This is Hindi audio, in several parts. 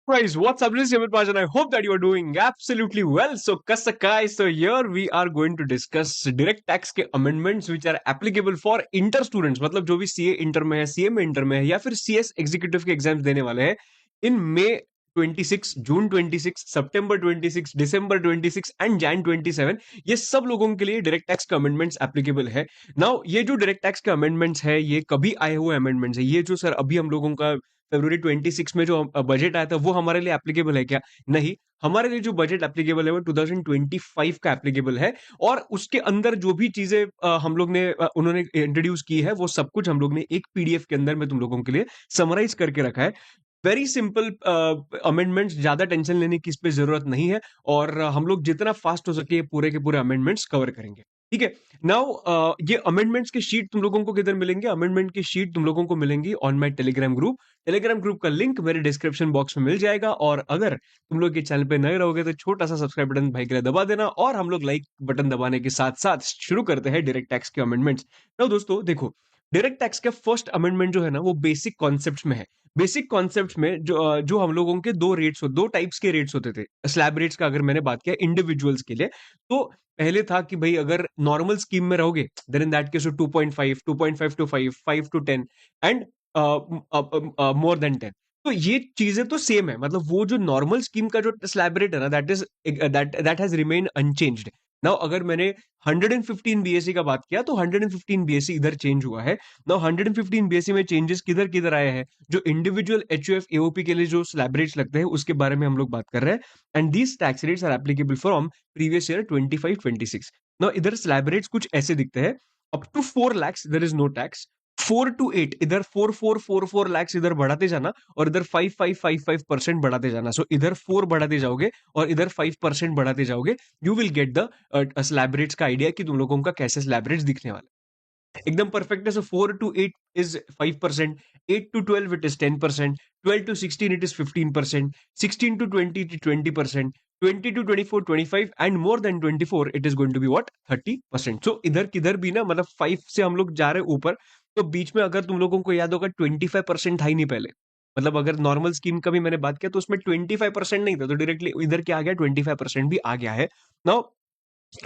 Guys, what's up? This is Yamit Majan. I hope that you are doing absolutely well. So, Kasakai, so here we are going to discuss direct tax के amendments which are applicable for inter students. मतलब जो भी CA इंटर में है, CA में इंटर में है या फिर CS एग्जीक्यूटिव के एग्जाम्स देने वाले हैं इन मई 26, जून 26, सितंबर 26, दिसंबर 26 एंड जैन 27 ये सब लोगों के लिए डायरेक्ट टैक्स के अमेंडमेंट्स एप्लीकेबल है। नाउ ये जो डायरेक्ट टैक्स के अमेंडमेंट्स है ये कभी आए हुए अमेंडमेंट्स है। ये जो सर अभी हम लोगों का फरवरी 26 में जो बजट आया था वो हमारे लिए एप्लीकेबल है क्या? नहीं, हमारे लिए जो बजट एप्लीकेबल है वो 2025 का एप्लीकेबल है और उसके अंदर जो भी चीजें हम लोग ने उन्होंने इंट्रोड्यूस की है वो सब कुछ हम लोग ने एक पीडीएफ के अंदर में तुम लोगों के लिए समराइज करके रखा है। वेरी सिंपल अमेंडमेंट्स, ज्यादा टेंशन लेने की इस पे जरूरत नहीं है और हम लोग जितना फास्ट हो सके पूरे के पूरे अमेंडमेंट्स कवर करेंगे। ठीक है। नाउ ये अमेंडमेंट्स की शीट तुम लोगों को किधर मिलेंगे? अमेंडमेंट की शीट तुम लोगों को मिलेंगी on my Telegram group. Telegram group का लिंक मेरे डिस्क्रिप्शन बॉक्स में मिल जाएगा और अगर तुम लोग ये चैनल पे नए रहोगे तो छोटा सा सब्सक्राइब बटन भाई के लिए दबा देना और हम लोग लाइक बटन दबाने के साथ साथ शुरू करते हैं डायरेक्ट टैक्स के अमेंडमेंट्स। तो दोस्तों देखो, डायरेक्ट टैक्स का फर्स्ट अमेंडमेंट जो है ना वो बेसिक कॉन्सेप्ट्स में है। बेसिक कॉन्सेप्ट्स में जो हम लोगों के दो टाइप्स के रेट्स होते थे। स्लैब रेट्स का अगर मैंने बात किया इंडिविजुअल्स के लिए, तो पहले था कि भाई अगर नॉर्मल स्कीम में रहोगे then in that case 2.5, 2.5 to 5, 5 to 10 and more than 10। तो ये चीजें तो सेम है, मतलब वो जो नॉर्मल स्कीम का जो स्लैब रेट है ना that has remain unchanged. Now अगर मैंने 115 बीएससी का बात किया तो 115 बीएससी इधर चेंज हुआ है। नाउ 115 बीएससी में चेंजेस किधर किधर आए हैं? जो इंडिविजुअल एचयूएफ एओपी के लिए जो स्लैब रेट्स लगते हैं उसके बारे में हम लोग बात कर रहे हैं। And these tax rates are applicable from previous year 25-26। Now इधर स्लैब रेट्स कुछ ऐसे दिखते हैं। Up to 4 lakhs there is no tax. 4 to 8 इधर 4 lakhs इधर बढ़ाते जाना और इधर 5 बढ़ाते जाना। सो इधर 4 बढ़ाते जाओगे और इधर 5% बढ़ाते जाओगे। You will get the slab rates का आइडिया कि तुम लोगों का कैसे स्लैब रेट्स दिखने वाला है। एकदम परफेक्ट है। सो 4 to 8 is 5%, 8 to 12 it is 10%, 12 to 16 it is 15%, 16 to 20 it is 20%, 20 to 24 25 and more than 24 it is going to be what 30%। so इधर किधर भी ना, मतलब 5 से हम लोग जा रहे हैं ऊपर, तो बीच में अगर तुम लोगों को याद होगा 25% था ही नहीं पहले। मतलब अगर नॉर्मल स्कीम का भी मैंने बात किया तो उसमें 25% नहीं था, तो डायरेक्टली इधर क्या आ गया 25% भी आ गया है। नाउ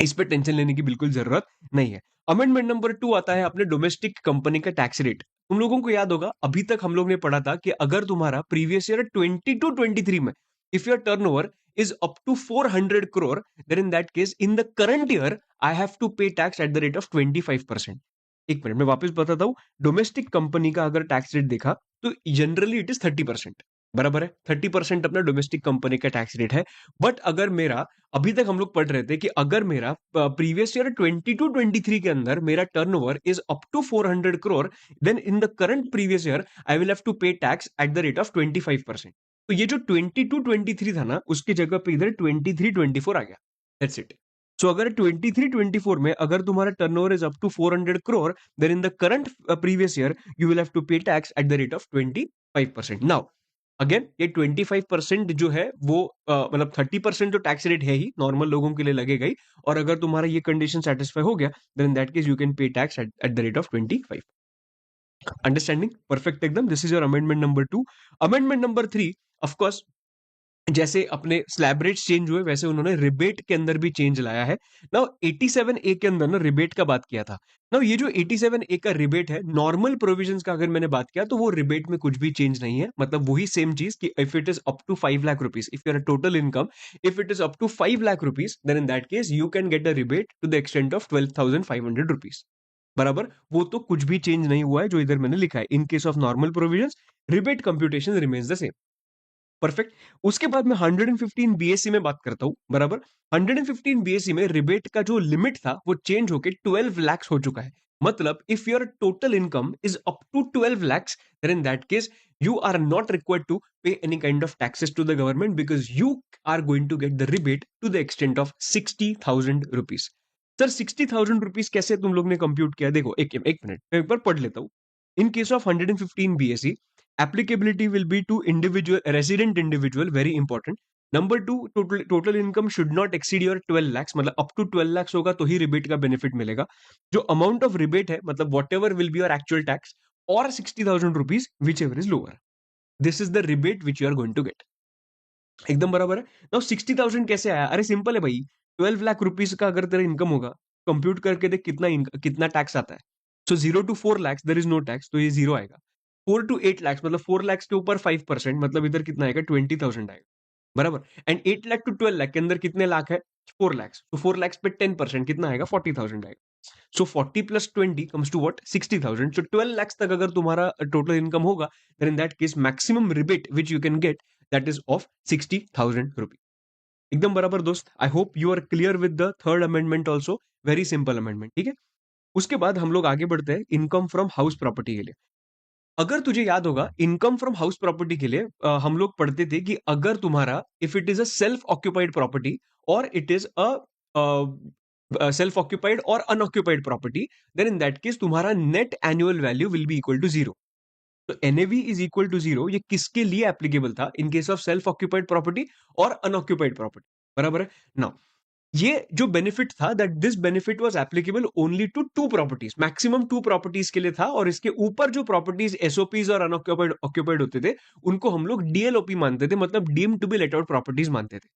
इस पे टेंशन लेने की बिल्कुल जरूरत नहीं है। अमेंडमेंट नंबर 2 आता है अपने डोमेस्टिक कंपनी का टैक्स रेट। तुम लोगों को याद होगा अभी तक हम लोग ने पढ़ा था कि अगर तुम्हारा प्रीवियस ईयर 22-23 में if your turnover is up to 400 crore then in that case in the current year I have to pay tax at the rate of 25%। एक मिनट में वापस बताता हूं। डोमेस्टिक कंपनी का अगर टैक्स रेट देखा तो जनरली इट इज 30%। बराबर है, 30% अपना डोमेस्टिक कंपनी का टैक्स रेट है। बट अगर मेरा, अभी तक हम लोग पढ़ रहे थे कि अगर मेरा प्रीवियस ईयर 22-23 के अंदर मेरा turnover is up to 400 crore then in the current previous year I will have to pay tax at the rate of 25%। तो ये जो 22-23 था ना उसकी जगह पे इधर 23-24 आ गया। That's it. सो अगर 23-24 में अगर तुम्हारा turnover is up to 400 crore then in the current previous year you will have to pay tax at the rate of 25%। Now again ये 25% जो है वो मतलब 30% तो टैक्स रेट है ही, नॉर्मल लोगों के लिए लगेगा ही। और अगर तुम्हारा ये कंडीशन सेटिस्फाई हो गया then in that case you can pay tax at the rate of 25। Understanding perfect एकदम। This is your amendment number 2। Amendment number 3, of course जैसे अपने स्लैब रेट्स चेंज हुए वैसे उन्होंने रिबेट के अंदर भी चेंज लाया है। नाउ 87A के अंदर ना रिबेट का बात किया था। नाउ ये जो 87A का रिबेट है नॉर्मल प्रोविजंस का अगर मैंने बात किया तो वो रिबेट में कुछ भी चेंज नहीं है। मतलब वही सेम चीज कि if it is up to 5 lakh rupees, if your total income if it is up to 5 lakh rupees then in that case you can get a rebate to the extent of 12,500 rupees. बराबर, वो तो कुछ भी चेंज नहीं हुआ है जो इधर मैंने लिखा है। इन case of normal provisions rebate computation remains the same. Perfect. उसके बाद मैं 115 बीएससी में बात करता हूं। बराबर, 115 बीएससी में रिबेट का जो लिमिट था वो चेंज होके 12 lakhs हो चुका है। मतलब if your total income is up to 12 lakhs then in that case you are not required to pay any kind of taxes to the government because you are going to get the rebate to the extent of 60,000 rupees। Sir 60,000 rupees कैसे तुम लोग ने कंप्यूट किया? देखो एक मिनट मैं एक बार पढ़ लेता हूं। इन case of 115 BSc applicability will be to individual resident individual, very important। Number 2, total income should not exceed your 12 lakhs, मतलब अप टू 12 lakhs होगा तो ही रिबेट का बेनिफिट मिलेगा। जो अमाउंट ऑफ रिबेट है मतलब whatever will be your actual tax और 60,000 rupees whichever is lower, this is the rebate which you are going to get. एकदम बराबर है। नाउ 60,000 कैसे आया? अरे सिंपल है भाई, 12 लाख रुपीज का अगर तेरा इनकम होगा, कंप्यूट करके देख कितना टैक्स आता है। So 0 to 4 lakhs there is no tax, तो ये जीरो आएगा। 4 to 8 lakhs मतलब 4 lakhs के ऊपर 5%, मतलब इधर कितना आएगा? 20,000 आएगा, बराबर। एंड 8 लाख to 12 लाख के अंदर कितने लाख है? 4 lakhs, तो 4 lakhs पे 10% कितना आएगा? 40,000 आएगा। So 40 + 20 comes to what? 60,000। So 12 lakhs तक अगर तुम्हारा टोटल इनकम होगा, then in that case maximum rebate which you can get, that is of 60,000 rupees. एकदम बराबर दोस्त। I hope you are clear with the third amendment also. Very simple amendment, ठीक है। उसके बाद हम लोग आगे बढ़ते हैं इनकम फ्रॉम हाउस प्रॉपर्टी के लिए। अगर तुझे याद होगा, इनकम फ्रॉम हाउस प्रॉपर्टी के लिए हम लोग पढ़ते थे कि अगर तुम्हारा, if it is a self occupied property और it is a self occupied और unoccupied property, then in that case तुम्हारा net annual value will be equal to zero. तो NAV is equal to zero, ये किसके लिए एप्लीकेबल था? In case of self occupied property और अनऑक्यूपाइड प्रॉपर्टी, बराबर है ना। ये जो बेनिफिट था, that this benefit was applicable only to two properties, maximum to properties के लिए था। और इसके ऊपर जो प्रॉपर्टीज एसओपीज और अनऑक्यूपाइड ऑक्यूपाइड होते थे, उनको हम लोग डीएलओपी मानते थे, मतलब deem to be let out properties मानते थे।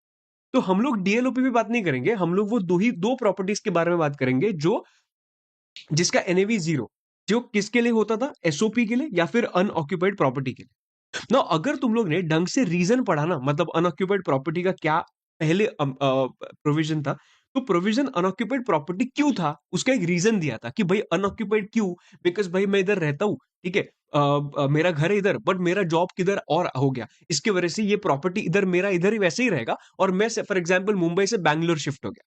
तो हम लोग डीएलओपी पे बात नहीं करेंगे, हम लोग वो दो प्रॉपर्टीज के बारे में बात करेंगे जो, जिसका एनएवी जीरो, जो किसके लिए होता था? एसओपी के लिए या फिर अनऑक्यूपाइड प्रॉपर्टी के लिए। ना अगर तुम लोग ने ढंग से रीजन पढ़ा ना, मतलब अनऑक्यूपाइड प्रॉपर्टी का क्या पहले प्रोविजन था, तो प्रोविजन अनऑक्यूपाइड प्रॉपर्टी क्यों था, उसका एक रीजन दिया था कि भाई अनऑक्यूपाइड क्यों? बिकॉज भाई मैं इधर रहता हूँ, ठीक है, मेरा घर है इधर, बट मेरा जॉब किधर और हो गया, इसके वजह से ये प्रॉपर्टी इधर मेरा इधर ही वैसे ही रहेगा। और मैं फॉर एग्जाम्पल मुंबई से बैंगलोर शिफ्ट हो गया,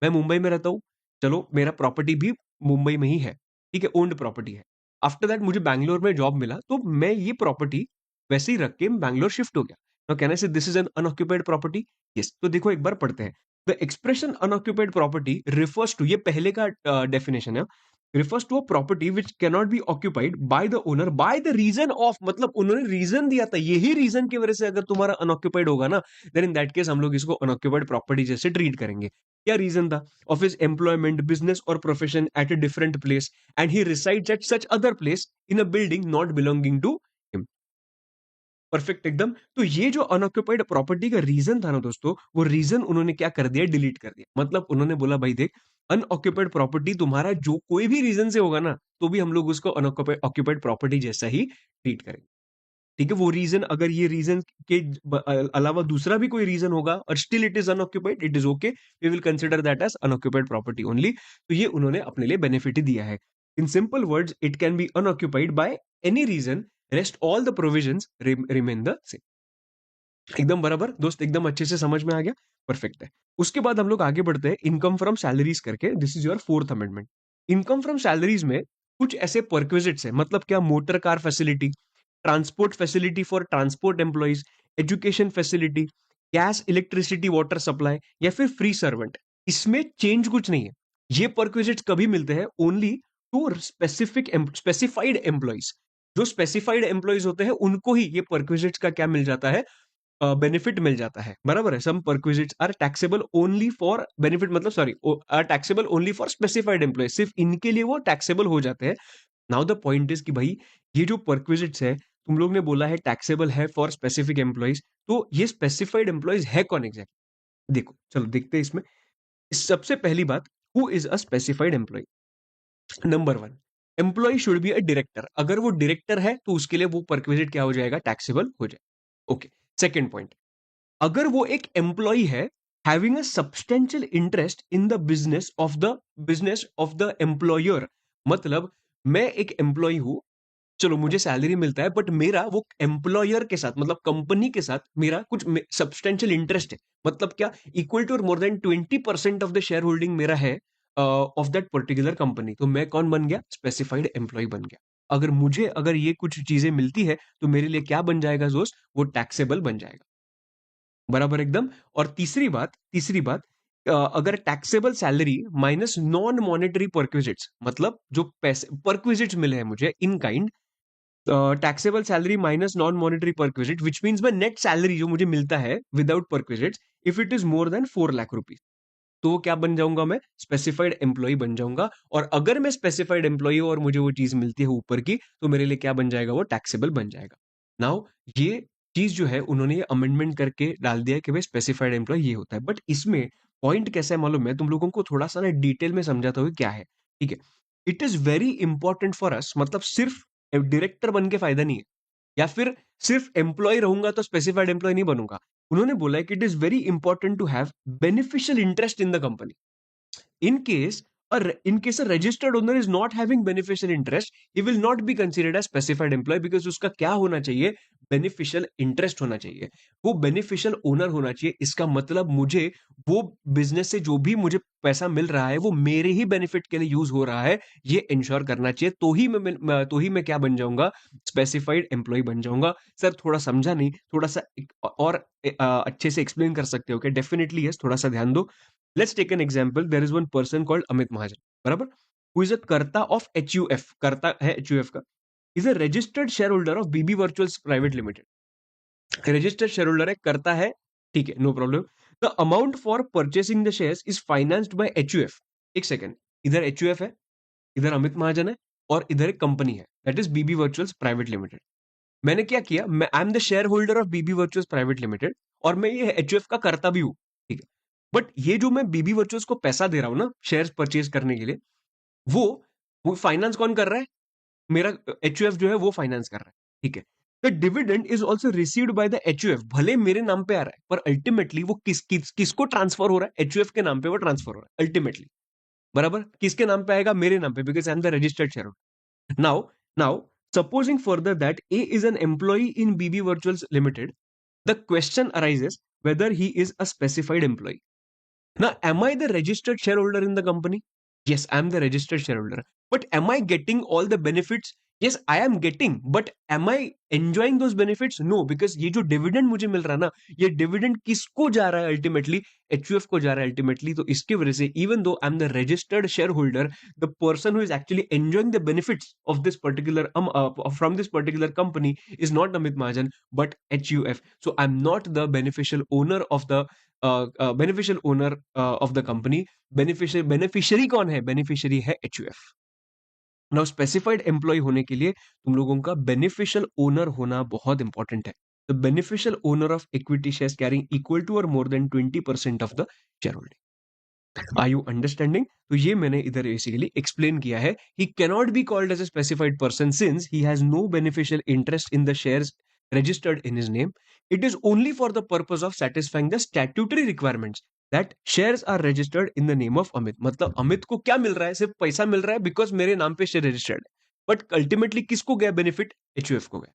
मैं मुंबई में रहता हूँ, चलो मेरा प्रॉपर्टी भी मुंबई में ही है, ठीक है, ओन्ड प्रॉपर्टी है। आफ्टर दैट मुझे बैंगलोर में जॉब मिला, तो मैं ये प्रॉपर्टी वैसे ही रख के बैंगलोर शिफ्ट हो गया। Now can I say this is an unoccupied property? Yes. तो देखो एक बार पढ़ते हैं। The expression unoccupied property refers to, ये पहले का डेफिनेशन है, refers to a property which cannot be occupied by the owner by the reason of, मतलब उन्होंने रीजन दिया था, यही रीजन की वजह से अगर तुम्हारा अनऑक्यूपाइड होगा ना, देन इन दैट केस हम लोग इसको अनऑक्यूपाइड प्रॉपर्टी जैसे ट्रीट करेंगे। क्या रीजन था? ऑफ हिज एम्प्लॉयमेंट, बिजनेस और profession at a different place, and he resides at such other place in a building not belonging to him. Perfect एकदम। तो ये जो अनऑक्यूपाइड प्रॉपर्टी का रीजन था ना दोस्तों, वो रीजन उन्होंने क्या कर दिया? डिलीट कर दिया। मतलब उन्होंने बोला भाई देख, अनऑक्यूपाइड प्रॉपर्टी तुम्हारा जो कोई भी रीजन से होगा ना, तो भी हम लोग उसको अनऑक्यूपाइड ऑक्यूपाइड प्रॉपर्टी जैसा ही ट्रीट करेंगे, ठीक है। वो रीजन, अगर ये रीजन के अलावा दूसरा भी कोई रीजन होगा और still it is unoccupied, it is okay, we will consider that as unoccupied property only. तो ये उन्होंने अपने लिए बेनिफिट ही दिया है। In simple words, it can be unoccupied by any reason, rest all the provisions remain the same. एकदम बराबर दोस्त, एकदम अच्छे से समझ में आ गया, परफेक्ट है। उसके बाद हम लोग आगे बढ़ते हैं इनकम फ्रॉम सैलरीज करके। This is your fourth amendment. Income from salaries में कुछ ऐसे परक्विजिट्स है, मतलब क्या? Motor car facility, transport facility for transport employees, education facility, gas electricity water supply, या फिर फ्री सर्वेंट। इसमें चेंज कुछ नहीं है। ये परक्विजिट्स कभी मिलते हैं? Only to specific specified employees. जो स्पेसिफाइड एम्प्लॉइज होते हैं उनको ही ये परक्विजिट्स का क्या मिल जाता है? बेनिफिट मिल जाता है, बराबर है। Some perquisites are taxable only for benefit, मतलब sorry, are taxable only for specified employees, सिर्फ इनके लिए वो टैक्सेबल हो जाते हैं। नाउ द पॉइंट इज कि भाई, ये जो परक्विजिट्स है, तुम लोग ने बोला है टैक्सेबल है फॉर स्पेसिफिक एम्प्लॉइज, तो ये स्पेसिफाइड एम्प्लॉइज है कौन एग्जैक्ट? देखो चलो देखते हैं इसमें। सबसे पहली बात, who is a specified employee? Number one, employee should be a director. अगर वो डायरेक्टर है तो उसके लिए वो परक्विजिट क्या हो जाएगा? टैक्सेबल हो जाएगा। ओके। सेकेंड पॉइंट, अगर वो एक एम्प्लॉय है having a substantial interest in the business of the employer, मतलब मैं एक एम्प्लॉय हूं, चलो मुझे सैलरी मिलता है, बट मेरा वो एम्प्लॉयर के साथ, मतलब कंपनी के साथ मेरा कुछ सब्सटेंशियल इंटरेस्ट है। मतलब क्या? इक्वल टू और more than 20% of the share holding मेरा है ऑफ दैट पर्टिकुलर कंपनी। तो मैं कौन बन गया? स्पेसिफाइड एम्प्लॉय बन गया। अगर ये कुछ चीजें मिलती है, तो मेरे लिए क्या बन जाएगा दोस्त? वो टैक्सेबल बन जाएगा, बराबर एकदम। और तीसरी बात, अगर taxable salary minus non monetary perquisites, मतलब जो पैसे परक्विजिट्स मिले हैं मुझे in kind, taxable salary minus non monetary perquisite, which means my net salary जो मुझे मिलता है without perquisites, if it is more then 4 lakh rupees, तो क्या बन जाऊंगा? मैं स्पेसिफाइड एम्प्लॉय बन जाऊंगा। और अगर मैं स्पेसिफाइड एम्प्लॉय हूं और मुझे वो चीज मिलती है ऊपर की, तो मेरे लिए क्या बन जाएगा? वो टैक्सेबल बन जाएगा। नाउ ये चीज जो है उन्होंने ये अमेंडमेंट करके डाल दिया है कि भाई स्पेसिफाइड एम्प्लॉय ये होता है, बट इसमें पॉइंट कैसा है मालूम है तुम लोगों को, थोड़ा सा ना डिटेल में समझाता हूँ क्या है, ठीक है। It is very important for us, मतलब सिर्फ डायरेक्टर बन के फायदा नहीं है, या फिर सिर्फ एम्प्लॉय रहूंगा तो स्पेसिफाइड एम्प्लॉय नहीं बनूंगा। उन्होंने बोला है कि it is very important to have beneficial interest in the company. In case a registered owner is not having beneficial interest, he will not be considered as specified employee, because उसका क्या होना चाहिए, बेनिफिशियल इंटरेस्ट होना चाहिए, वो बेनिफिशियल ओनर होना चाहिए। इसका मतलब मुझे वो बिजनेस से जो भी मुझे पैसा मिल रहा है वो मेरे ही बेनिफिट के लिए यूज हो रहा है, ये इंश्योर करना चाहिए। तो ही मैं क्या बन जाऊंगा, स्पेसिफाइड एम्प्लॉय बन जाऊंगा। सर थोड़ा समझा नहीं, थोड़ा सा और अच्छे से एक्सप्लेन कर सकते हो क्या? डेफिनेटली यस, थोड़ा सा ध्यान दो। Let's take an example. There is one person called Amit Mahajan, बराबर, who is a कर्ता of HUF, कर्ता है HUF का, is a registered shareholder of BB Virtuals Private Limited. Registered shareholder है, करता है, ठीक है, no problem. The amount for purchasing the shares is financed by HUF. एक सेकंड, इधर HUF है, इधर अमित महाजन है, और इधर एक कंपनी है, that is BB Virtuals Private Limited. मैंने क्या किया, मैं I am the share holder of BB Virtuals Private Limited, और मैं ये एचयूएफ का करता भी हूं, ठीक है। बट ये जो मैं बीबी वर्चुअल्स को पैसा दे रहा हूं ना शेयर्स परचेज करने के लिए, वो वो फाइनेंस कौन कर रहा है, मेरा एचयूएफ जो है वो फाइनेंस कर रहा है, ठीक है। The dividend is also received by the HUF, भले मेरे नाम पे आ रहा है पर अल्टीमेटली वो किसको ट्रांसफर हो रहा है, एचयूएफ के नाम पे वो ट्रांसफर हो रहा है अल्टीमेटली, बराबर। किसके नाम पे आएगा, मेरे नाम पे, because I am the registered share holder. Now supposing further that A is an employee in BB Virtuals Limited, the question arises whether he is a specified employee. Now, am I the registered shareholder in the company? Yes, I am the registered shareholder. But am I getting all the benefits? Yes, I am getting. But am I enjoying those benefits? No, because ये जो डिविडेंड मुझे मिल रहा है ना, ये डिविडेंड किसको जा रहा है अल्टीमेटली, एचयूएफ को जा रहा है अल्टीमेटली। तो इसकी वजह से even though I am the registered share holder, the person who is actually enjoying the benefits of this particular from this particular company is not Amit Mahajan but HUF. So I'm not the beneficial owner of the beneficial owner of the company. Beneficiary कौन है, बेनिफिशियरी है HUF. नाउ स्पेसिफाइड एम्प्लॉय होने के लिए तुम लोगों का बेनिफिशियल ओनर होना बहुत इंपॉर्टेंट है। The beneficial owner of equity shares carrying equal to और more than 20% of the share holding. Are you understanding? तो ये मैंने इधर बेसिकली एक्सप्लेन किया है। He cannot be called as a specified person since he has no beneficial interest in the shares registered in his name. It is only for the purpose of satisfying the statutory requirements that shares are registered in the name of Amit. मतलब अमित को क्या मिल रहा है, सिर्फ पैसा मिल रहा है बिकॉज मेरे नाम पे शेयर रजिस्टर्ड है, बट अल्टीमेटली किसको गया बेनिफिट, HUF को गया,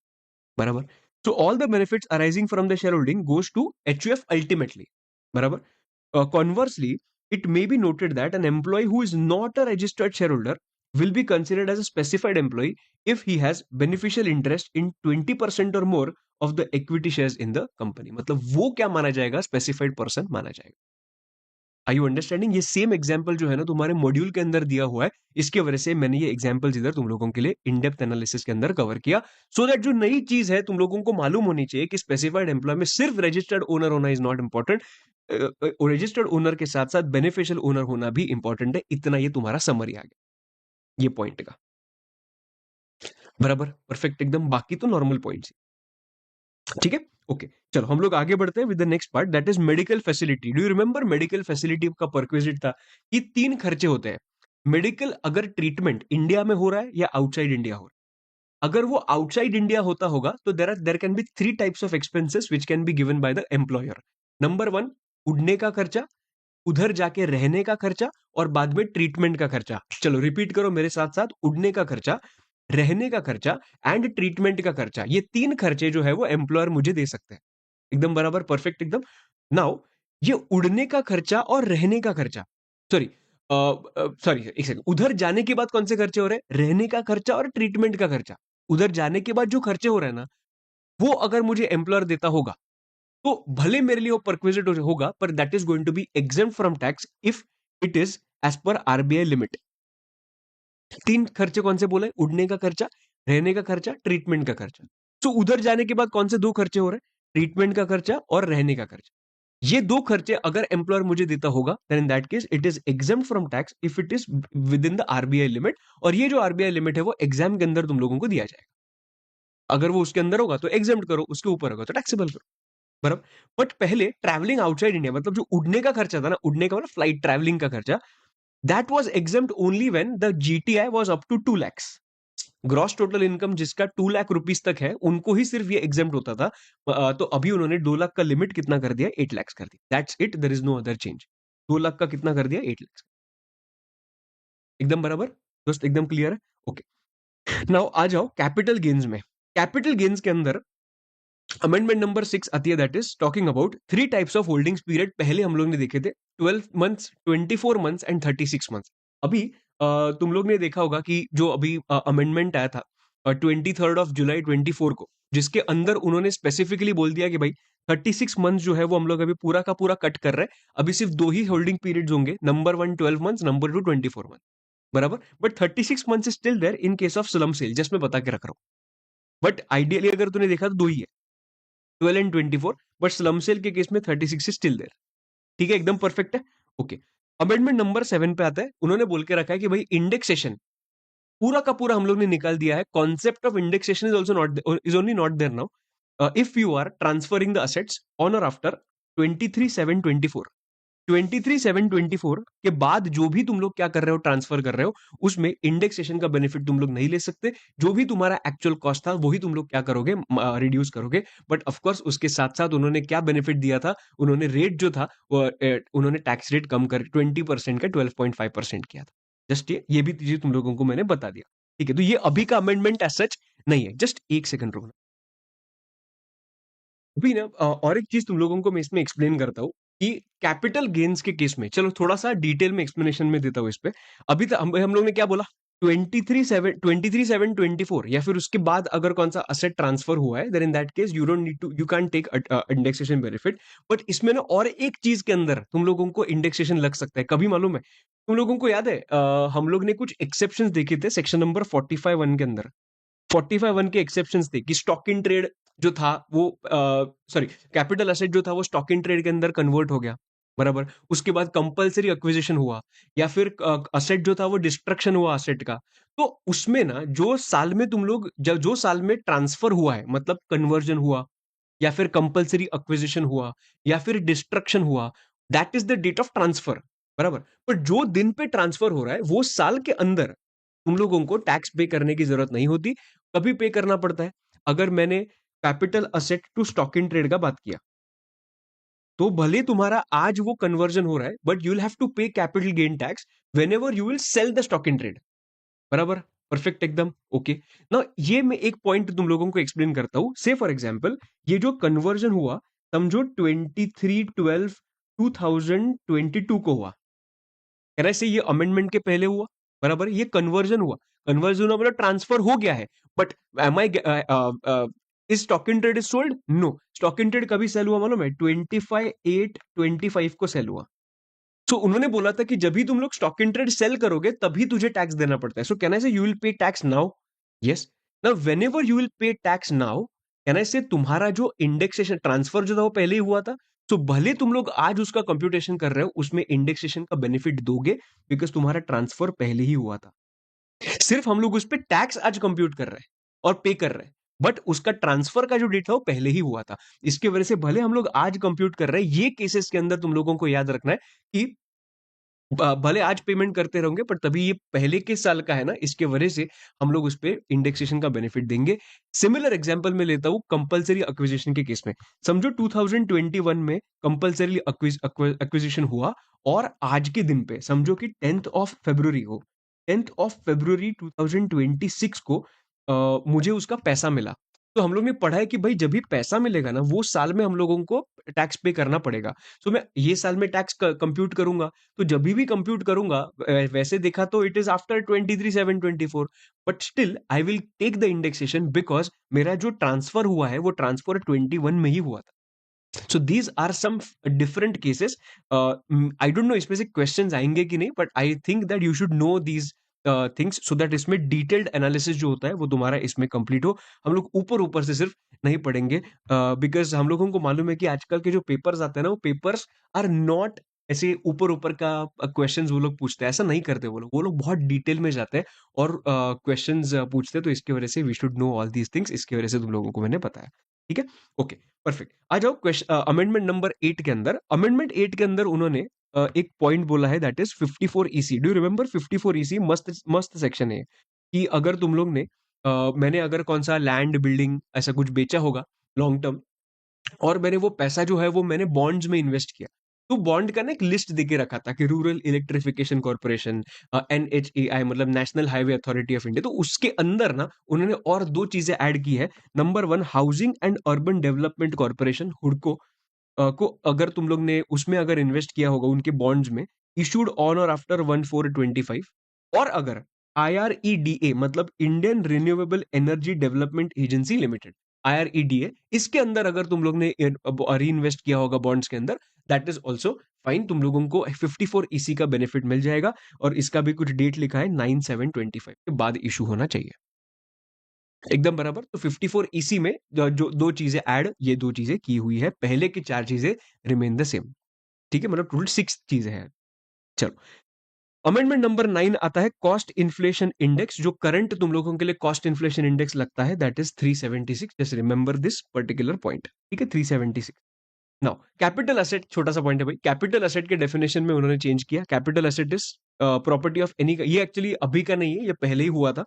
बराबर। So all the benefits arising from the share holding goes to HUF ultimately, बराबर। Conversely it may be noted that an employee who is not a registered shareholder will be considered as a specified employee if he has beneficial interest in 20% or more of the equity shares in the company. मतलब वो क्या माना जाएगा, स्पेसिफाइड पर्सन माना जाएगा। Are you understanding? ये सेम एग्जांपल जो है ना तुम्हारे मॉड्यूल के अंदर दिया हुआ है, इसके वजह से मैंने ये एग्जांपल्स इधर तुम लोगों के लिए इन डेप्थ एनालिसिस के अंदर कवर किया, सो दैट जो नई चीज है तुम लोगों को मालूम होनी चाहिए कि स्पेसिफाइड एम्प्लॉय में सिर्फ रजिस्टर्ड ओनर होना is not important, registered owner के साथ साथ बेनिफिशियल ओनर होना भी इंपॉर्टेंट है। इतना ये तुम्हारा समरी आ गया ये पॉइंट का, बराबर, परफेक्ट एकदम। बाकी तो नॉर्मल पॉइंट्स, ठीक है, ओके। चलो हम लोग आगे बढ़ते हैं with the next part, that is medical facility. Do you remember medical facility का परक्विजिट था कि 3 खर्चे होते हैं। मेडिकल अगर ट्रीटमेंट इंडिया में हो रहा है या आउटसाइड इंडिया हो रहा है, अगर वो आउटसाइड इंडिया होता होगा तो there can be 3 types of expenses which can be given by the employer. Number 1, उड़ने का खर्चा, उधर जाके रहने का खर्चा, और बाद में ट्रीटमेंट का खर्चा। चलो रिपीट करो मेरे साथ साथ, उड़ने का खर्चा, रहने का खर्चा एंड ट्रीटमेंट का खर्चा। ये 3 खर्चे जो है वो एम्प्लॉयर मुझे दे सकते हैं, एकदम बराबर, परफेक्ट एकदम। नाउ ये उड़ने का खर्चा और रहने का खर्चा, सॉरी सॉरी एक सेकंड, उधर जाने के बाद कौन से खर्चे हो रहे हैं, रहने का खर्चा और ट्रीटमेंट का खर्चा। उधर जाने के बाद जो खर्चे हो रहे हैं ना, वो अगर मुझे एम्प्लॉयर देता होगा तो भले मेरे लिए वो परक्विजिट होगा, पर that is going to be exempt from tax if it is as per RBI limit. 3 खर्चे कौन से बोले, उड़ने का खर्चा, रहने का खर्चा, ट्रीटमेंट का खर्चा। तो उधर जाने के बाद कौन से 2 खर्चे हो रहे हैं, ट्रीटमेंट का खर्चा और रहने का खर्चा। ये 2 खर्चे अगर एम्प्लॉयर मुझे देता होगा, then in that case it is exempt from tax if it is within the RBI limit. और ये जो RBI लिमिट है वो एग्जाम के अंदर तुम लोगों को दिया जाएगा, अगर वो उसके अंदर होगा तो एग्जेम्प्ट करो, उसके ऊपर होगा तो टैक्सेबल करो, बराबर। बट पहले ट्रैवलिंग आउटसाइड इंडिया, मतलब जो उड़ने का खर्चा था ना, उड़ने का मतलब फ्लाइट ट्रैवलिंग का खर्चा, that was exempt only when the GTI was up to 2 lakhs। Gross total income जिसका 2 लाख रुपीस तक है, उनको ही सिर्फ ये एग्जेम्प्ट होता था। तो अभी उन्होंने 2 लाख का लिमिट कितना कर दिया, 8 lakhs कर दिया। That's it, there is no other change. 2 lakh का कितना कर दिया, 8 lakhs। एकदम बराबर दोस्त, एकदम क्लियर है। ओके, नाउ आ जाओ कैपिटल गेन्स में। कैपिटल गेन्स के अंदर अमेंडमेंट नंबर 6 आती है, that is talking about 3 types of holdings period. पहले हम लोग ने देखे थे 12 months, 24 months एंड 36 months। अभी तुम लोग ने देखा होगा कि जो अभी अमेंडमेंट आया था 23 जुलाई 2024 को, जिसके अंदर उन्होंने स्पेसिफिकली बोल दिया कि भाई 36 months जो है वो हम लोग अभी पूरा का पूरा कट कर रहे हैं। अभी सिर्फ 2 ही होल्डिंग पीरियड्स होंगे, नंबर 1 12 months, नंबर 2 24 months, बराबर। But 36 months is still there in case of slump sale, just मैं बता के रख रहा हूँ। बट आइडियली अगर तूने देखा तो 2 ही है, 12 एंड 24। बट स्लम सेल के केस में 36 इज स्टिल देयर। ठीक है, एकदम परफेक्ट है। ओके, अमेंडमेंट नंबर 7 पे आता है। उन्होंने बोल के रखा है कि भाई इंडेक्सेशन पूरा का पूरा हम लोग ने निकाल दिया है। Concept of indexation is also not, is only not there now if you are transferring the assets on और आफ्टर 23/7/24। 23/7/24 के बाद जो भी तुम लोग क्या कर रहे हो, ट्रांसफर कर रहे हो, उसमें इंडेक्सेशन का बेनिफिट तुम लोग नहीं ले सकते। जो भी तुम्हारा एक्चुअल कॉस्ट था वही तुम लोग क्या करोगे, रिड्यूस करोगे। बट ऑफकोर्स उसके साथ साथ उन्होंने क्या बेनिफिट दिया था, उन्होंने रेट जो था वो उन्होंने टैक्स रेट कम कर 20% का 12.5% किया था। जस्ट ये भी चीज तुम लोगों को मैंने बता दिया। ठीक है, तो ये अभी का अमेंडमेंट एज सच नहीं है। जस्ट एक सेकंड रुकना। अभी ना और एक चीज तुम लोगों को मैं इसमें एक्सप्लेन करता हूँ कि कैपिटल गेन्स के केस में, चलो थोड़ा सा डिटेल में एक्सप्लेनेशन में देता हूँ इस पे। अभी तक हम लोग ने क्या बोला, 23/7/24 या फिर उसके बाद अगर कौन सा असेट ट्रांसफर हुआ है, then in that case you don't need to, you can take indexation benefit. But इसमें ना और एक चीज के अंदर तुम लोगों को इंडेक्सेशन लग सकता है, कभी मालूम है? तुम लोगों को याद है हम लोग ने कुछ एक्सेप्शंस देखे थे सेक्शन नंबर 45(1) के अंदर। 45(1) के एक्सेप्शंस थे कि स्टॉक इन ट्रेड जो था वो, सॉरी, कैपिटल एसेट जो था वो स्टॉक इन ट्रेड के अंदर कन्वर्ट हो गया, बराबर। उसके बाद कंपलसरी एक्विजिशन हुआ, या फिर असेट जो था वो डिस्ट्रक्शन हुआ असेट का। तो उसमें ना जो साल में तुम लोग जो साल में ट्रांसफर हुआ है, मतलब कन्वर्जन हुआ, या फिर कंपलसरी एक्विजिशन हुआ, या फिर डिस्ट्रक्शन हुआ, that is the date of transfer, बराबर। पर जो दिन पे ट्रांसफर हो रहा है वो साल के अंदर तुम लोगों को टैक्स पे करने की जरूरत नहीं होती। कभी पे करना पड़ता है, अगर मैंने capital asset to stock in trade का बात किया, तो भले तुम्हारा आज वो कन्वर्जन हो रहा है, but you will have to pay capital gain tax whenever you will sell the stock in trade, बराबर। परफेक्ट, एकदम ओके। ना ये मैं एक पॉइंट तुम लोगों को एक्सप्लेन करता हूं। से फॉर एग्जाम्पल, ये जो कन्वर्जन हुआ, समझो 23/12/2022 को हुआ, कह रहे से ये अमेंडमेंट के पहले हुआ, बराबर। ये कन्वर्जन हुआ, कन्वर्जन हुआ मतलब ट्रांसफर हो गया है। But am I, is stock in trade is sold? No, stock in trade कभी सेल हुआ मालूम है? 25/8/25 को सेल हुआ। सो उन्होंने बोला था कि जब भी तुम लोग स्टॉक इन ट्रेड सेल करोगे तभी तुझे टैक्स देना पड़ता है। सो कैन आई से you will pay tax now? Yes. Now when ever you will pay tax now, can I से तुम्हारा जो इंडेक्सेशन ट्रांसफर जो था वो पहले ही हुआ था। सो भले तुम लोग आज उसका कंप्यूटेशन कर रहे हो, उसमें इंडेक्सेशन का बेनिफिट दोगे, बिकॉज तुम्हारा ट्रांसफर पहले ही हुआ था। सिर्फ हम लोग उस पर टैक्स आज कंप्यूट कर रहे हैं और पे कर रहे हैं, बट उसका ट्रांसफर का जो डेट था वो पहले ही हुआ था। इसकी वजह से भले हम लोग आज कंप्यूट कर रहे हैं, ये केसेस के अंदर तुम लोगों को याद रखना है कि भले आज पेमेंट करते रहोगे, पर तभी ये पहले के साल का है ना, इसके वजह से हम लोग उस पे इंडेक्सेशन का बेनिफिट देंगे। सिमिलर एग्जांपल में लेता हूं कंपलसरी एक्विजिशन के केस में। समझो 2021 में कंपलसरी एक्विजिशन हुआ, और आज के दिन पे समझो कि 10th ऑफ फरवरी को, 10th ऑफ फरवरी 2026 को मुझे उसका पैसा मिला। तो हम लोग ने पढ़ा है कि भाई जब भी पैसा मिलेगा ना, वो साल में हम लोगों को टैक्स पे करना पड़ेगा। तो मैं ये साल में टैक्स कंप्यूट करूंगा, तो जब भी कंप्यूट करूंगा, वैसे देखा तो it is after 23/7/24, but still I will take the indexation, because मेरा जो ट्रांसफर हुआ है वो ट्रांसफर 21 में ही हुआ था। So these are some different cases. I don't know इसमें से क्वेश्चंस आएंगे कि नहीं, but I think that you should know these things, so that इसमें डिटेल्ड एनालिसिस जो होता है वो तुम्हारा इसमें कंप्लीट हो। हम लोग ऊपर ऊपर से सिर्फ नहीं पढ़ेंगे, बिकॉज हम लोगों को मालूम है कि आजकल के जो पेपर्स आते हैं ना, वो पेपर्स आर नॉट ऐसे ऊपर ऊपर का क्वेश्चंस वो लोग पूछते हैं, ऐसा नहीं करते वो लोग बहुत डिटेल में जाते हैं और क्वेश्चंस पूछते हैं, तो इसकी वजह से we should know all these things, इसकी वजह से तुम लोगों को मैंने बताया। ठीक है, ओके, परफेक्ट। आ जाओ क्वेश्चन अमेंडमेंट नंबर 8 के अंदर। अमेंडमेंट 8 के अंदर उन्होंने एक पॉइंट बोला है, that is 54 EC. Do you remember 54 EC? मस्त मस्त सेक्शन है कि अगर तुम लोग ने मैंने अगर कौन सा लैंड बिल्डिंग ऐसा कुछ बेचा होगा लॉन्ग टर्म, और मैंने वो पैसा जो है वो मैंने बॉन्ड्स में इन्वेस्ट किया, तो बॉन्ड का ना एक लिस्ट देके रखा था कि रूरल इलेक्ट्रिफिकेशन कॉर्पोरेशन, NHAI मतलब national highway authority of India, तो उसके अंदर ना उन्होंने और दो चीजें ऐड की है। Number one, housing and urban development corporation हुडको को अगर तुम लोग ने उसमें अगर इन्वेस्ट किया होगा उनके बॉन्ड्स में, इशूड ऑन और आफ्टर 1425, और अगर IREDA मतलब Indian renewable energy development agency limited, IREDA, इसके अंदर अगर तुम लोग ने री इन्वेस्ट किया होगा बॉन्ड्स के अंदर, दैट इज ऑल्सो फाइन, तुम लोगों को 54 ईसी का बेनिफिट मिल जाएगा। और इसका भी कुछ डेट लिखा है 9/7/25 के बाद इशू होना चाहिए। एकदम बराबर। तो 54 ईसी में जो दो चीजें ऐड, ये दो चीजें की हुई है, पहले की चार चीजें रिमेन द सेम। ठीक है, मतलब टोटल 6 चीजें हैं। चलो, अमेंडमेंट नंबर 9 आता है कॉस्ट इन्फ्लेशन इंडेक्स। जो करंट तुम लोगों के लिए कॉस्ट इन्फ्लेशन इंडेक्स लगता है, that is 376। Just remember this particular point. ठीक है, 376। नाउ कैपिटल एसेट, छोटा सा पॉइंट है भाई। कैपिटल एसेट के डेफिनेशन में उन्होंने चेंज किया। Capital asset is property of any, ये एक्चुअली अभी का नहीं है, ये पहले ही हुआ था।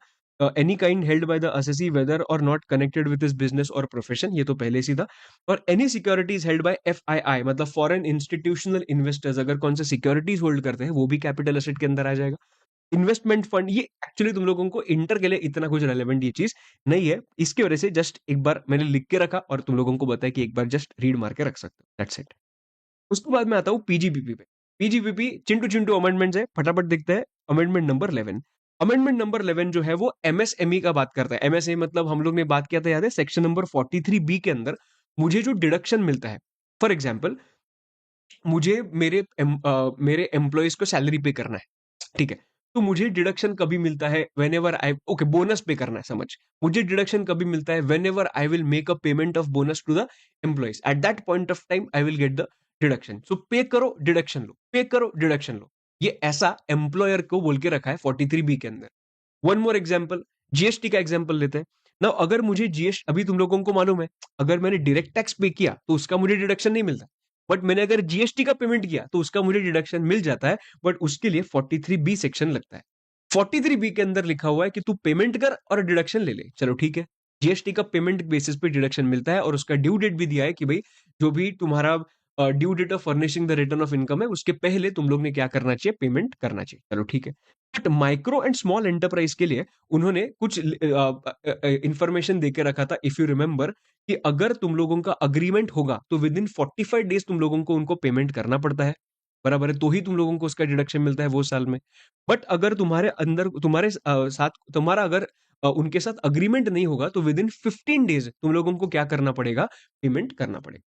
Any kind held by the assessee whether और not connected with his business और प्रोफेशन, ये तो पहले से था। और any securities held by FII मतलब फॉरेन इंस्टीट्यूशनल इन्वेस्टर्स, अगर कौन से सिक्योरिटीज होल्ड करते हैं वो भी कैपिटल एसेट के अंदर आ जाएगा। इन्वेस्टमेंट फंड, ये एक्चुअली तुम लोगों को इंटर के लिए इतना कुछ रेलेवेंट ये चीज नहीं है, इसकी वजह से जस्ट एक बार मैंने लिख के रखा और तुम लोगों को बताया कि एक बार जस्ट रीड मार के रख सकते हो, दैट्स इट। उसके बाद मैं आता हूँ PGBP पे। PGBP चिंटू चिंटू अमेंडमेंट है, फटाफट देखते हैं। Amendment number 11। अमेंडमेंट नंबर 11 जो है वो MSME का बात करता है। MSME मतलब हम लोग ने बात किया था, याद है, सेक्शन नंबर 43B के अंदर मुझे जो डिडक्शन मिलता है, फॉर एग्जाम्पल मुझे मेरे एम्प्लॉयज को सैलरी पे करना है, ठीक है, तो मुझे डिडक्शन कभी मिलता है whenever I, okay, bonus pay करना है, समझ, मुझे डिडक्शन कभी मिलता है whenever I will make a payment of bonus to the employees, at that point of time I will get the deduction. So pay करो डिडक्शन लो, पे करो डिडक्शन लो, ये ऐसा एम्प्लॉयर को बोल के रखा है 43B के अंदर। वन मोर एग्जाम्पल, GST का एग्जाम्पल लेते हैं ना। अगर मुझे GST, अभी तुम लोगों को मालूम है, अगर मैंने डायरेक्ट टैक्स पे किया तो उसका मुझे डिडक्शन नहीं मिलता, बट मैंने अगर GST का पेमेंट किया तो उसका मुझे डिडक्शन मिल जाता है, बट उसके लिए 43B सेक्शन लगता है। 43B के अंदर लिखा हुआ है कि तू पेमेंट कर और डिडक्शन ले ले, चलो ठीक है। GST का पेमेंट बेसिस पे डिडक्शन मिलता है और उसका ड्यू डेट भी दिया है कि भाई जो भी तुम्हारा due date of furnishing the return of income है उसके पहले तुम लोग ने क्या करना चाहिए, पेमेंट करना चाहिए, चलो ठीक है। But micro and small enterprise के लिए उन्होंने कुछ इंफॉर्मेशन देके रखा था, इफ यू रिमेंबर, कि अगर तुम लोगों का अग्रीमेंट होगा तो विद इन 45 डेज तुम लोगों को उनको पेमेंट करना पड़ता है, बराबर है, तो ही तुम लोगों को उसका डिडक्शन मिलता है वो साल में। बट अगर तुम्हारे अंदर तुम्हारे साथ तुम्हारा अगर उनके साथ अग्रीमेंट नहीं होगा तो विद इन 15 डेज तुम लोगों को क्या करना पड़ेगा, पेमेंट करना पड़ेगा।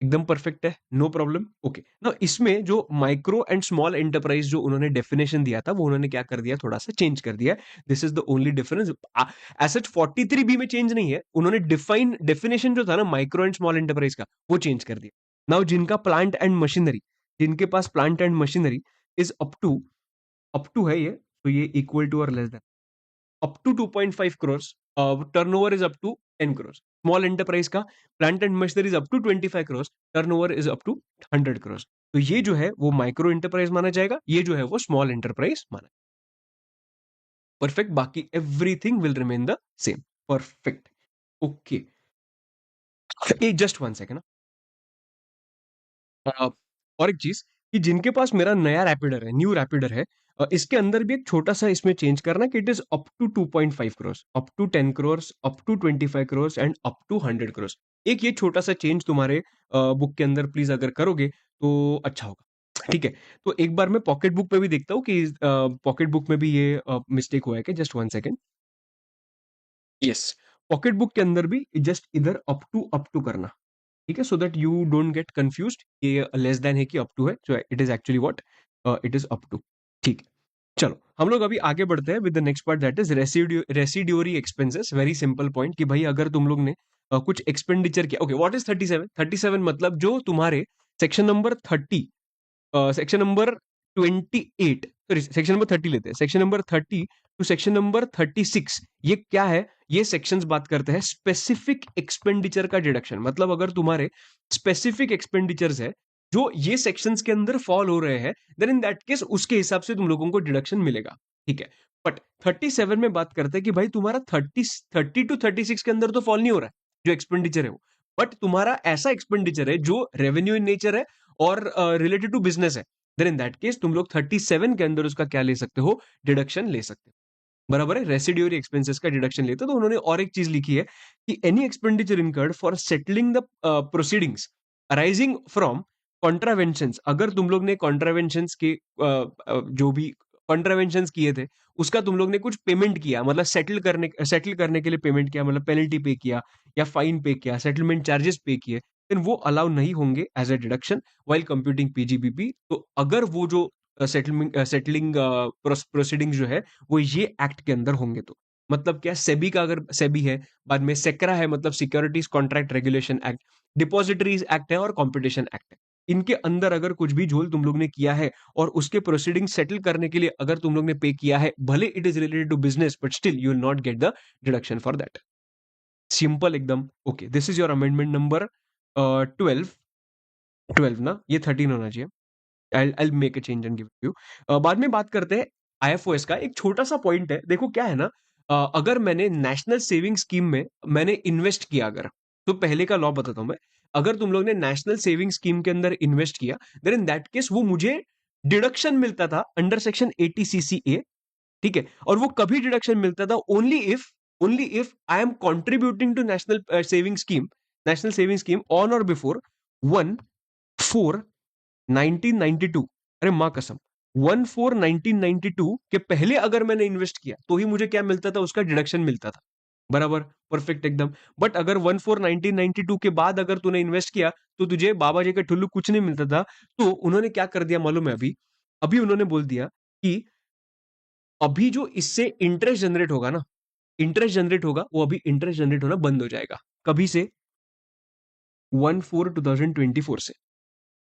एकदम परफेक्ट है, नो प्रॉब्लम, ओके ना। इसमें जो माइक्रो एंड स्मॉल एंटरप्राइज जो उन्होंने डेफिनेशन दिया था वो उन्होंने क्या कर दिया, थोड़ा सा चेंज कर दिया। This is the only difference. As 43B में चेंज नहीं है, उन्होंने डिफाइन डेफिनेशन जो था ना माइक्रो एंड स्मॉल एंटरप्राइज का, वो चेंज कर दिया। नाउ जिनका प्लांट एंड मशीनरी, जिनके पास plant and machinery is up to है ये, तो ये इक्वल टू और less than up to 2.5 crores, turnover is up to 10 crores। Small enterprise का plant and machinery is up to 25 crores, turnover is up to 100 crores। तो ये जो है वो माइक्रो एंटरप्राइज माना जाएगा, ये जो है वो स्मॉल एंटरप्राइज माना। परफेक्ट, बाकी everything will remain the same. Perfect, okay. Just one second. और एक चीज कि जिनके पास मेरा नया रैपिडर है, न्यू रैपिडर है, इसके अंदर भी एक छोटा सा इसमें चेंज करना कि it is up to 2.5 crores, up to 10 crores, up to 25 crores and up to 100 crores। एक ये छोटा सा चेंज तुम्हारे बुक के अंदर प्लीज अगर करोगे तो अच्छा होगा, ठीक है। तो एक बार मैं पॉकेट बुक पे भी देखता हूँ कि पॉकेट बुक में भी ये मिस्टेक हुआ है कि, just one second. Yes, pocket book के अंदर भी जस्ट इधर अप टू करना, ठीक है, so that you don't get confused, ये लेस देन है कि अप टू है, so it is actually what, it is up to. ठीक है, चलो हम लोग अभी आगे बढ़ते हैं with the next part, that is residuary expenses. Very simple point कि भाई अगर तुम लोग ने कुछ एक्सपेंडिचर किया, ओके, व्हाट इज 37? 37 मतलब जो तुम्हारे section number 30 section number 28, sorry section number 30 लेते हैं, section number 30 to section number 36। ये क्या है? ये सेक्शंस बात करते हैं स्पेसिफिक एक्सपेंडिचर का डिडक्शन। मतलब अगर तुम्हारे स्पेसिफिक एक्सपेंडिचर्स है जो ये सेक्शंस के अंदर फॉल हो रहे हैं, देन इन दैट केस उसके हिसाब से तुम लोगों को डिडक्शन मिलेगा, ठीक है। बट 37 में बात करते हैं कि भाई तुम्हारा 30 टू 36 के अंदर तो फॉल नहीं हो रहा है जो एक्सपेंडिचर है वो, बट तुम्हारा ऐसा एक्सपेंडिचर है जो रेवेन्यू इन नेचर है और रिलेटेड टू बिजनेस है, देन इन दैट केस तुम लोग 37 के अंदर उसका क्या ले सकते हो? डिडक्शन ले सकते हो। बराबर है, रेसिड्यूअरी एक्सपेंसेस का डिडक्शन लेते हो। तो उन्होंने और एक चीज लिखी है कि any expenditure incurred for settling the proceedings arising from contraventions. अगर तुम लोग ने कॉन्ट्रावेंशंस के जो भी कॉन्ट्रावेंशंस किए थे उसका तुम लोग ने कुछ पेमेंट किया, मतलब सेटल करने के लिए पेमेंट किया, मतलब पेनल्टी पे किया या फाइन पे किया, सेटलमेंट चार्जेस पे किए, देन वो अलाउ नहीं होंगे as a deduction while computing PGBP. तो अगर वो जो सेटलिंग प्रोसीडिंग जो है वो ये एक्ट के अंदर होंगे तो मतलब क्या, सेबी का अगर सेबी है, बाद में सेक्रा है मतलब securities contract regulation act, depositories act है और कंपटीशन एक्ट है। इनके अंदर अगर कुछ भी झोल तुम लोग ने किया है और उसके प्रोसीडिंग सेटल करने के लिए अगर तुम लोग ने पे किया है, भले it is related to business but still you will not get the deduction for that. Simple एकदम। Okay, this is your amendment number 12। 12 ना, ये 13 होना चाहिए। I'll make a change and give it to you। बाद में बात करते हैं आईएफओएस का। एक छोटा सा पॉइंट है, देखो क्या है ना, अगर मैंने नेशनल सेविंग स्कीम में मैंने इन्वेस्ट किया अगर, तो पहले का लॉ बताता हूं मैं। अगर तुम लोग ने नेशनल सेविंग स्कीम के अंदर इन्वेस्ट किया, देन इन दैट केस वो मुझे डिडक्शन मिलता था अंडर सेक्शन 80 CCA, ठीक है। और वो कभी डिडक्शन मिलता था only if I am contributing to national saving scheme on और बिफोर 1/4/1992। अरे माँ कसम, 1/4/1992 के पहले अगर मैंने इन्वेस्ट किया तो ही मुझे क्या मिलता था? उसका डिडक्शन मिलता था। बराबर, परफेक्ट एकदम। बट अगर 1/4/1992 के बाद अगर तूने इन्वेस्ट किया तो तुझे बाबा जी का ठुल्लू कुछ नहीं मिलता था। तो उन्होंने क्या कर दिया मालूम है? अभी अभी उन्होंने बोल दिया कि अभी जो इससे इंटरेस्ट जनरेट होगा ना, इंटरेस्ट जनरेट होगा, वो अभी इंटरेस्ट जनरेट होना बंद हो जाएगा। कभी से? 1/4/2024 से।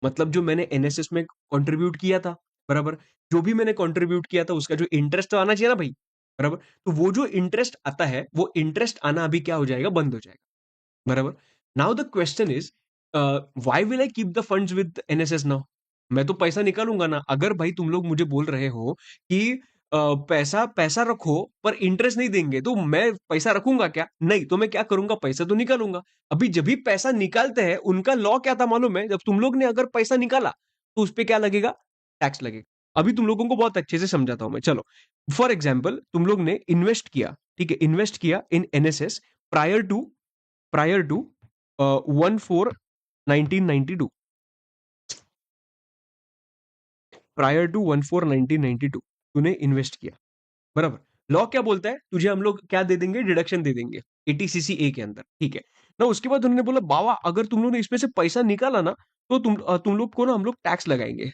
मतलब जो मैंने एनएसएस में कंट्रीब्यूट किया था, बराबर, जो भी मैंने कंट्रीब्यूट किया था उसका जो इंटरेस्ट तो आना चाहिए ना भाई, बराबर। तो वो जो इंटरेस्ट आता है वो इंटरेस्ट आना अभी क्या हो जाएगा? बंद हो जाएगा, बराबर। Now the question is, why will I keep the funds with NSS now? मैं तो पैसा निकालूंगा ना। अगर भाई तुम लोग मुझे बोल रहे हो कि पैसा पैसा रखो पर इंटरेस्ट नहीं देंगे, तो मैं पैसा रखूंगा क्या? नहीं, तो मैं क्या करूंगा? पैसा तो निकालूंगा। अभी जब भी पैसा निकालते हैं उनका लॉ क्या था मालूम है? जब तुम लोग ने अगर पैसा निकाला तो उस पर क्या लगेगा? टैक्स लगेगा। अभी तुम लोगों को बहुत अच्छे से समझाता हूं मैं, चलो। फॉर एग्जाम्पल, तुम लोग ने इन्वेस्ट किया, ठीक है, इन्वेस्ट किया in NSS prior to 1/4/1992, prior to 1/4/1992 तूने इन्वेस्ट किया, बराबर। लॉ क्या बोलता है? तुझे हम लोग क्या दे देंगे? डिडक्शन दे देंगे 80 CCA के अंदर, ठीक है ना। उसके बाद उन्होंने बोला बाबा अगर तुम लोग ने इसमें से पैसा निकाला ना तो तुम लोग को ना हम लोग टैक्स लगाएंगे,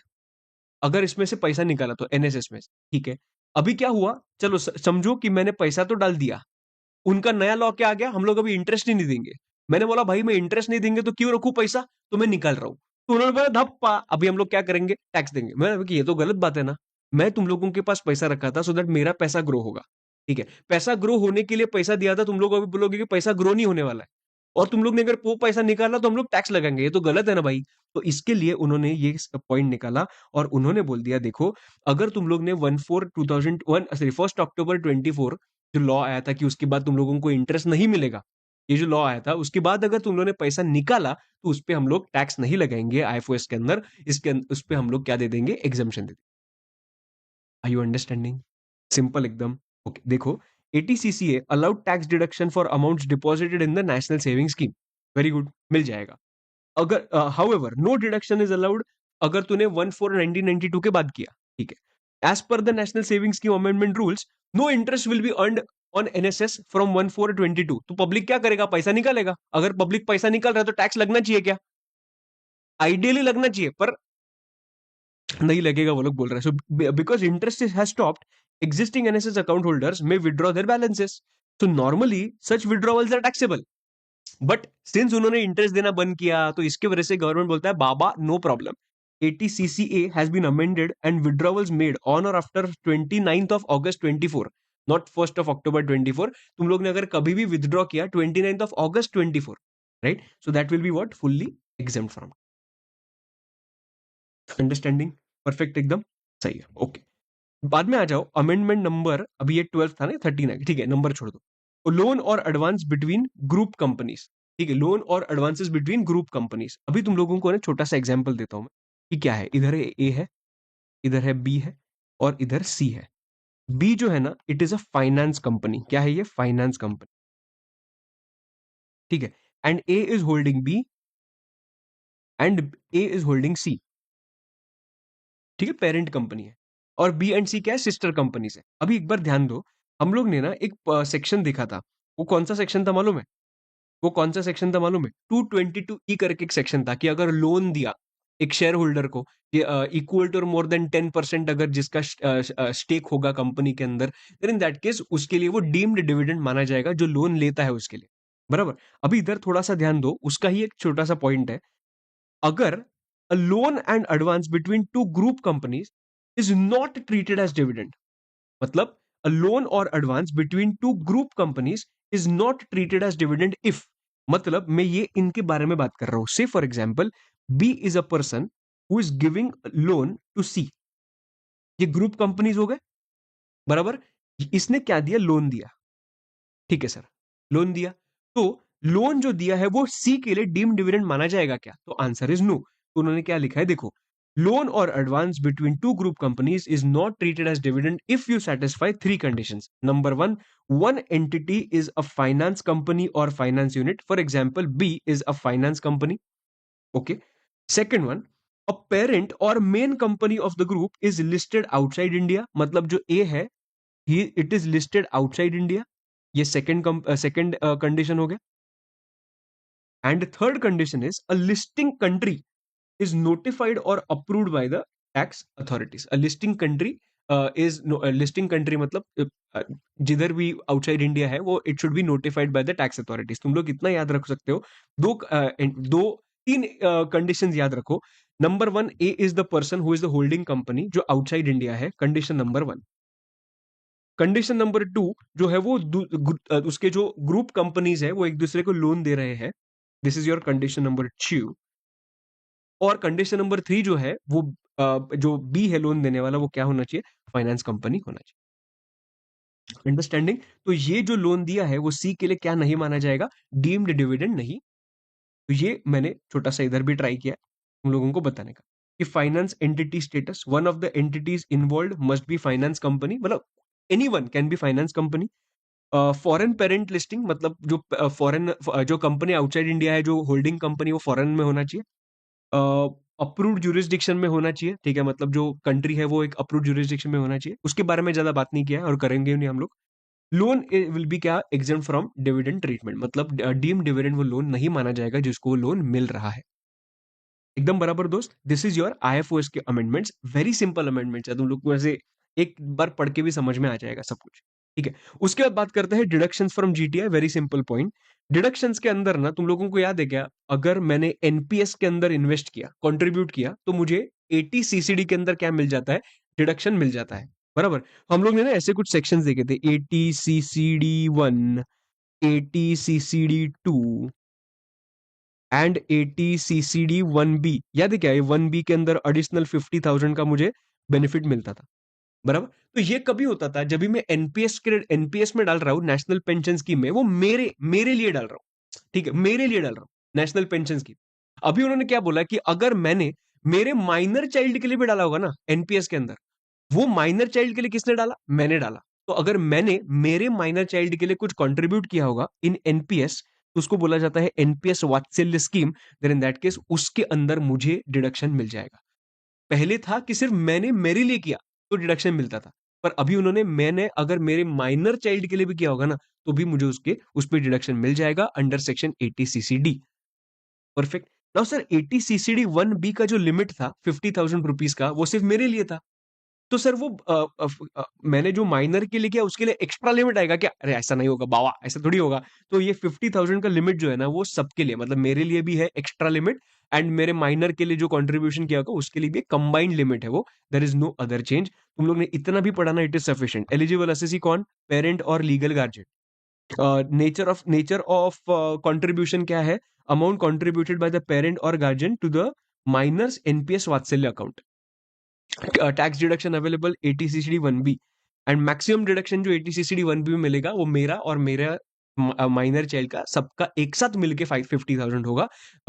अगर इसमें से पैसा निकाला तो एनएसएस में से, ठीक है। अभी क्या हुआ? चलो समझो कि मैंने पैसा तो डाल दिया, उनका नया लॉ क्या आ गया? हम लोग अभी इंटरेस्ट ही नहीं देंगे। मैंने बोला भाई मैं इंटरेस्ट नहीं देंगे तो क्यों रखूं पैसा? तो मैं निकाल रहा हूं। तो उन्होंने बोला धप्पा, अभी हम लोग क्या करेंगे? टैक्स देंगे। मैंने बोला कि ये तो गलत बात है ना। मैं तुम लोगों के पास पैसा रखा था सो दैट मेरा पैसा ग्रो होगा, ठीक है। पैसा ग्रो होने के लिए पैसा दिया था, तुम लोग अभी बोलोगे कि पैसा ग्रो नहीं होने वाला है, और तुम लोग ने अगर वो पैसा निकाला तो हम लोग टैक्स लगाएंगे, ये तो गलत है ना भाई। तो इसके लिए उन्होंने ये पॉइंट निकाला और उन्होंने बोल दिया देखो, अगर तुम लोग ने 1/4/2001 सॉरी 1 अक्टूबर 2024 जो लॉ आया था कि उसके बाद तुम लोगों को इंटरेस्ट नहीं मिलेगा, ये जो लॉ आया था उसके बाद अगर तुम लोगों ने पैसा निकाला तो उस पर हम लोग टैक्स नहीं लगाएंगे आईएफओएस के अंदर। उस पर हम लोग क्या दे देंगे? एग्जम्पशन दे देंगे। Are you understanding? सिंपल एकदम। ओके, देखो, 80 CCA allowed tax deduction for amounts deposited in the national saving scheme. Very good, मिल जाएगा। अगर however no deduction is allowed अगर तूने 1/4/1992 के बाद किया, ठीक है। As per the national saving scheme amendment rules, no interest will be earned on NSS from 1/4/22। तो पब्लिक क्या करेगा? पैसा निकालेगा। अगर पब्लिक पैसा निकाल रहा है तो टैक्स लगना चाहिए क्या? आइडियली लगना चाहिए, पर नहीं लगेगा, वो लोग बोल रहे हैं। So because interest has stopped, existing NSS account holders may withdraw their balances. So normally such withdrawals are taxable. But since उन्होंने इंटरेस्ट देना बंद किया तो इसके वजह से गवर्नमेंट बोलता है बाबा no problem, 80 CCA has been amended and withdrawals made on or after 29th of August 24, not 1st of October 24. तुम लोग ने अगर कभी भी विथड्रॉ किया 29th of August 24, right? So that will be what? Fully exempt from. Understanding perfect, एकदम सही है, ओके। बाद में आ जाओ अमेंडमेंट नंबर, अभी ये 12 था ना, 13 है, ठीक है, नंबर छोड़ दो। लोन और एडवांस बिटवीन ग्रुप कंपनीज, ठीक है, लोन और एडवांसेस बिटवीन ग्रुप कंपनीज। अभी तुम लोगों को ना छोटा सा एग्जांपल देता हूं मैं कि क्या है। इधर ए है, इधर है बी है, और इधर सी है। बी जो है ना, it is a finance company. क्या है ये? फाइनेंस कंपनी, ठीक है। And A is holding B and A is holding C, ठीक है, पेरेंट कंपनी है। और बी एंड सी क्या है? सिस्टर कंपनीज है। अभी एक बार ध्यान दो, हम लोग ने ना एक सेक्शन देखा था, वो कौन सा सेक्शन था मालूम है? वो कौन सा सेक्शन था मालूम है? 222E करके एक सेक्शन था कि अगर लोन दिया एक शेयर होल्डर को, इक्वल टू और मोर देन 10% अगर जिसका स्टेक होगा कंपनी के अंदर, देन इन दैट केस उसके लिए वो डीम्ड डिविडेंड माना जाएगा, जो लोन लेता है उसके लिए, बराबर। अभी इधर थोड़ा सा ध्यान दो, उसका ही एक छोटा सा पॉइंट है। अगर a loan and advance between two group companies is not treated as dividend, मतलब a loan or advance between two group companies is not treated as dividend if, मतलब मैं ये इनके बारे में बात कर रहा हूं। Say for example, B is a person who is giving loan to C. ये ग्रुप कंपनीज हो गए, बराबर। इसने क्या दिया? लोन दिया, ठीक है सर, लोन दिया। तो लोन जो दिया है वो सी के लिए डीम डिविडेंड माना जाएगा क्या? तो आंसर इज नो। तो उन्होंने क्या लिखा है, देखो, लोन और advance between two group companies is not treated as dividend if you satisfy three conditions. Number one, one entity is a finance company और finance unit, for example B is a finance company, okay. Second one, a parent और main company of the group is listed outside India, मतलब जो ए है it is listed outside India. ये सेकंड कंडीशन हो गया। And third condition is a listing country is notified और approved by the tax authorities. A listing country is listing country मतलब जिधर भी आउटसाइड इंडिया है वो it should be notified by the tax authorities. तुम लोग इतना याद रख सकते हो, दो तीन कंडीशन याद रखो। Number one, A is the person who is the holding company, जो आउटसाइड इंडिया है, condition number one. Condition number two जो है वो उसके जो ग्रुप कंपनीज है वो एक दूसरे को लोन दे रहे हैं, this is your condition number two. और कंडीशन नंबर थ्री जो है वो जो बी है लोन देने वाला, वो क्या होना चाहिए? फाइनेंस कंपनी होना चाहिए। अंडरस्टैंडिंग? तो ये जो लोन दिया है वो सी के लिए क्या नहीं माना जाएगा? डीम्ड डिविडेंड नहीं। तो ये मैंने छोटा सा इधर भी ट्राई किया तुम लोगों को बताने का कि finance entity status, one of the entities involve must be finance company, मतलब any one can be finance company. Foreign parent listing, मतलब जो फॉरेन जो कंपनी आउटसाइड इंडिया है, जो होल्डिंग कंपनी, वो फॉरेन में होना चाहिए, अप्रूव्ड जुरिस्डिक्शन में होना चाहिए, ठीक है, मतलब जो कंट्री है वो एक अप्रूव्ड जुरिस्डिक्शन में होना चाहिए। उसके बारे में ज्यादा बात नहीं किया है और करेंगे नहीं हम लोग। लोन विल बी क्या? एग्जेम्प्ट फ्रॉम डिविडेंड ट्रीटमेंट, मतलब डीम डिविडेंड वो लोन नहीं माना जाएगा जिसको वो लोन मिल रहा है। एकदम बराबर दोस्त। दिस इज योर आईएफओएस के अमेंडमेंट्स, वेरी सिंपल अमेंडमेंट्स है, तुम लोग को ऐसे एक बार पढ़ के भी समझ में आ जाएगा सब कुछ, ठीक है। उसके बाद बात करते हैं deductions from GTI, very simple point. Deductions के अंदर ना तुम लोगों को याद है क्या? अगर मैंने एनपीएस के अंदर इन्वेस्ट किया, कंट्रीब्यूट किया, तो मुझे 80 सीसीडी के अंदर क्या मिल जाता है? डिडक्शन मिल जाता है, बराबर। हम लोग ने ना ऐसे कुछ सेक्शंस देखे थे, 80 CCD 1, 80 CCD 2 and 80 CCD 1B। याद है क्या? ये 1B के अंदर एडिशनल 50,000 का मुझे बेनिफिट मिलता था, बराबर। तो ये कभी होता था जब भी मैं एनपीएस में डाल रहा हूँ, नेशनल पेंशन स्कीम में, वो मेरे मेरे लिए डाल रहा हूँ, ठीक है, मेरे लिए डाल रहा हूँ नेशनल पेंशन स्कीम। अभी उन्होंने क्या बोला कि अगर मैंने मेरे माइनर चाइल्ड के लिए भी डाला होगा ना एनपीएस के अंदर, वो माइनर चाइल्ड के लिए किसने डाला? मैंने डाला। तो अगर मैंने मेरे माइनर चाइल्ड के लिए कुछ कंट्रीब्यूट किया होगा इन एनपीएस, तो उसको बोला जाता है NPS Vatsalya scheme. Then in that case उसके अंदर मुझे डिडक्शन मिल जाएगा। पहले था कि सिर्फ मैंने मेरे लिए किया तो डिडक्शन मिलता था, पर अभी उन्होंने मैंने अगर मेरे माइनर चाइल्ड के लिए भी किया होगा ना, तो भी मुझे उसके उस पर डिडक्शन मिल जाएगा under section 80 CCD। Perfect. Now sir 80 CCD 1B का जो लिमिट था 50,000 रुपीज का, वो सिर्फ मेरे लिए था, तो सर वो मैंने जो माइनर के लिए किया उसके लिए एक्स्ट्रा लिमिट आएगा क्या? अरे ऐसा नहीं होगा बाबा, ऐसा थोड़ी होगा। तो ये 50,000 का लिमिट जो है ना वो सबके लिए, मतलब मेरे लिए भी है एक्स्ट्रा लिमिट, एंड मेरे माइनर के लिए जो कंट्रीब्यूशन किया होगा उसके लिए भी कंबाइंड लिमिट है वो। There is no other change. तुम लोग ने इतना भी पढ़ा ना, it is sufficient. Eligible assessee कौन? पेरेंट और legal guardian. Nature of contribution क्या है? Amount contributed by the parent और guardian to the minors NPS Vatsalya account. Tax deduction available eighty CCD 1B, and maximum deduction जो एटीसीसीडी 1B में मिलेगा वो मेरा और मेरा माइनर चाइल्ड का सबका एक साथ मिलके 50,000 होगा।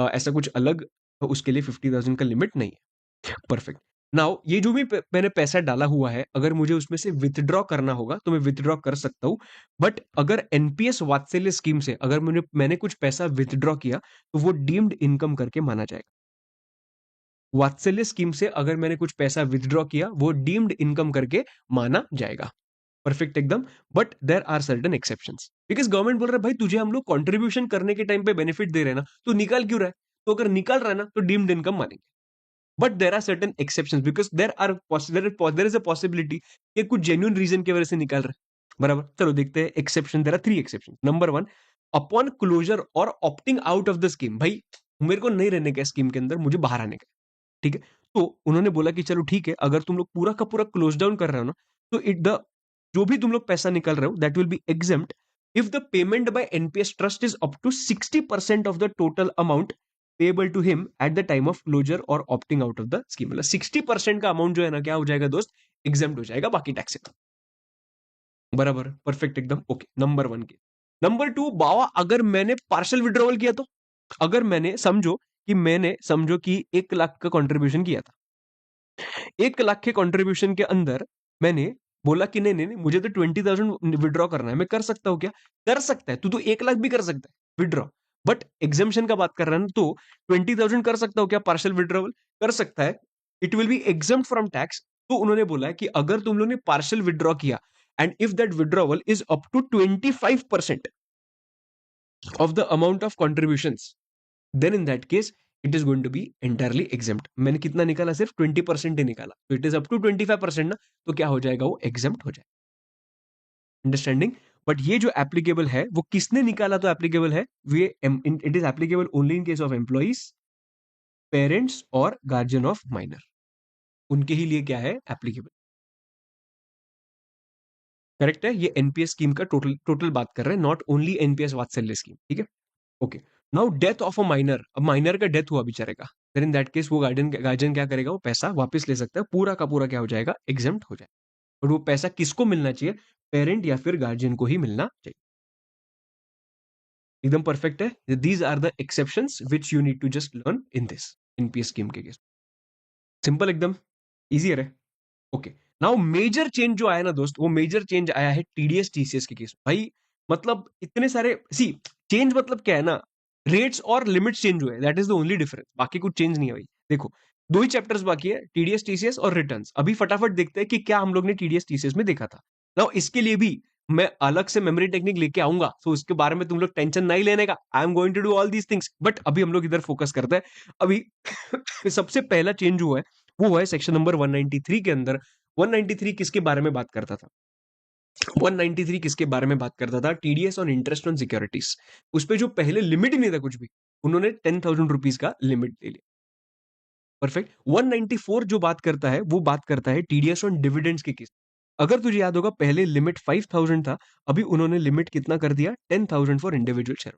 ऐसा कुछ अलग उसके लिए 50,000 का लिमिट नहीं है। परफेक्ट। नाउ ये जो भी मैंने पैसा डाला हुआ है, अगर मुझे उसमें से विथड्रॉ करना होगा तो मैं विथड्रॉ कर सकता हूँ। बट अगर एनपीएस वात्सल्य स्कीम से अगर मैंने कुछ पैसा विथड्रॉ किया तो वो डीम्ड इनकम करके माना जाएगा। वात्सल्य स्कीम से अगर मैंने कुछ पैसा विथड्रॉ किया वो डीम्ड इनकम करके माना जाएगा। परफेक्ट एकदम। But there are certain exceptions, because government बोल रहा है भाई तुझे हम लोग कंट्रीब्यूशन करने के टाइम पे बेनिफिट दे रहे हैं ना, तो निकाल क्यों रहा है? तो अगर निकाल रहा है ना तो डीम्ड इनकम मानेंगे। But there are certain exceptions, because there is a possibility कि कुछ जेन्युइन रीजन की वजह से निकाल रहा है। बराबर, चलो देखते हैं exception. There are 3 exception. Number 1, upon closure और opting out of the scheme. भाई मेरे को नहीं रहने का स्कीम के अंदर, मुझे बाहर आने का, ठीक है। तो उन्होंने बोला कि चलो ठीक है, अगर तुम लोग पूरा का पूरा क्लोज डाउन कर रहे हो ना, तो इट द जो भी तुम लोग पैसा निकल रहे हो that will be exempt if the payment by NPS trust is up to 60% of the total amount payable to him at the time of closure और opting out of the scheme. मतलब 60% का अमाउंट जो है ना क्या हो जाएगा दोस्त? एग्जेम्प्ट हो जाएगा बाकी टैक्स से। बराबर, परफेक्ट एकदम ओके। नंबर 1 के। नंबर 2, बावा अगर मैंने पार्शियल विड्रॉवल किया तो, अगर मैंने समझो कि 1 लाख का कंट्रीब्यूशन किया था, 1 लाख के कंट्रीब्यूशन के अंदर मैंने बोला कि नहीं नहीं नहीं, मुझे तो 20,000 विड्रॉ करना है। मैं कर सकता हूँ क्या? कर सकता है, तू तो 1 लाख भी कर सकता है विड्रॉ। बट एग्जामेशन का बात कर रहा है ना, तो 20,000 कर सकता हूँ क्या पार्शियल विड्रॉवल? कर सकता है। It will be exempt from tax. तो उन्होंने बोला है कि अगर तुम लोगों ने पार्शियल विड्रॉ किया and if that withdrawal is up to 25% of the amount of contributions, then in that case it is going to be entirely exempt. मैंने कितना निकाला? सिर्फ 20% ही निकाला, तो इट इज अप टू 25% ना, तो क्या हो जाएगा? वो एग्जेम्प्ट हो जाएगा। अंडरस्टैंडिंग? बट ये जो एप्लीकेबल है वो किसने निकाला तो एप्लीकेबल है? It is applicable only in case of employees, parents और गार्जियन ऑफ माइनर। उनके ही लिए क्या है? एप्लीकेबल। करेक्ट है। ये एनपीएस स्कीम का टोटल टोटल बात कर रहे हैं, not only NPS Vatsalya scheme. ठीक है, okay. Now death of a minor. अब माइनर का डेथ हुआ बेचारे का, देन इन दैट केस वो गार्जियन क्या करेगा? वो पैसा वापस ले सकता है, पूरा का पूरा क्या हो जाएगा? एग्जेम्प्ट हो जाएगा। और वो पैसा किसको मिलना चाहिए? पेरेंट या फिर गार्जियन को ही मिलना चाहिए। एकदम परफेक्ट है। These are the exceptions which you need to just learn in this NPS scheme के केस। सिंपल एकदम, इजी है। ओके। नाउ मेजर चेंज जो आया ना दोस्त, वो मेजर चेंज आया है टीडीएस टीसीएस के केस। भाई मतलब इतने सारे सी चेंज, मतलब क्या है ना, रेट्स और लिमिट्स चेंज हुए, that is the only difference. बाकी कुछ चेंज नहीं है भाई। देखो, 2 ही चैप्टर्स बाकी है, टीडीएस टीसीएस और रिटर्न्स। अभी फटाफट देखते हैं कि क्या हम लोग ने टीडीएस टीसीएस में देखा था। नाउ इसके लिए भी मैं अलग से मेमोरी टेक्निक लेके आऊंगा, तो उसके बारे में तुम लोग टेंशन नहीं लेने का। I am going to do all these things, but अभी हम लोग इधर फोकस करते हैं। अभी सबसे पहला चेंज हुआ है वो हुआ है सेक्शन नंबर 193 के अंदर। 193 किसके बारे में बात करता था? 193 किसके बारे में बात करता था? TDS on interest on securities. उस पे जो पहले लिमिट ही नहीं था कुछ भी, उन्होंने 10,000 रुपीज का लिमिट ले लिया। परफेक्ट। 194 जो बात करता है वो बात करता है टीडीएस ऑन डिविडेंड्स के केस। अगर तुझे याद होगा पहले लिमिट 5,000 था, अभी उन्होंने लिमिट कितना कर दिया? 10,000 फॉर इंडिविजुअल शेयर।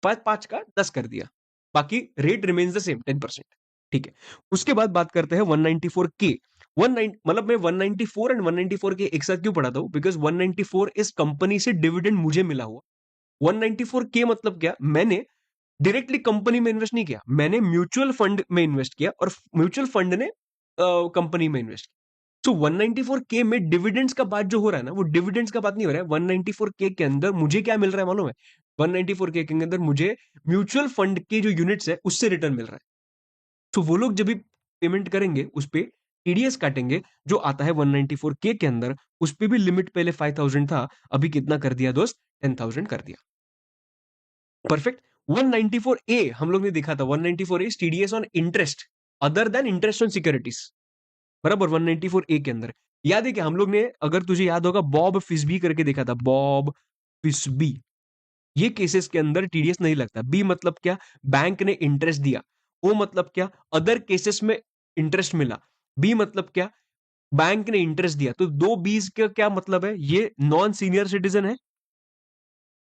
5 का 10 कर दिया, बाकी रेट रिमेन्स द सेम 10%। ठीक है। उसके बाद बात करते हैं 194 के। 19 मतलब मैं 194 एंड 194 के एक साथ क्यों पढ़ाता हूं? बिकॉज 194 इस कंपनी से डिविडेंड मुझे मिला हुआ। 194 के मतलब क्या? मैंने डायरेक्टली कंपनी में इन्वेस्ट नहीं किया, मैंने म्यूचुअल फंड में इन्वेस्ट किया और म्यूचुअल फंड ने कंपनी में इन्वेस्ट किया। तो 194 के में डिविडेंड्स का बात जो हो रहा है ना, वो डिविडेंड्स का बात नहीं हो रहा है। 194 के अंदर मुझे क्या मिल रहा है मालूम है? 194 के अंदर मुझे म्यूचुअल फंड के जो यूनिट्स है उससे रिटर्न मिल रहा है। तो वो लोग जब भी पेमेंट करेंगे उस पे टीडीएस काटेंगे जो आता है 194 के अंदर। उस पे भी लिमिट पहले 5,000 था, अभी कितना कर दिया दोस्त? 10,000 कर दिया। परफेक्ट। 194 ए हम लोग ने देखा था, 194 A TDS on interest other than interest on securities. बराबर, 194 ए के अंदर याद है क्या हम लोग ने, अगर तुझे याद होगा, बॉब फिस्बी करके देखा था, बॉब फिस्बी। ये केसेस के अंदर टीडीएस नहीं लगता। बी मतलब क्या, बैंक ने इंटरेस्ट दिया। ओ मतलब क्या, अदर केसेस में इंटरेस्ट मिला। बी मतलब क्या, बैंक ने इंटरेस्ट दिया। तो दो बीस का क्या मतलब है, ये नॉन सीनियर सिटीजन है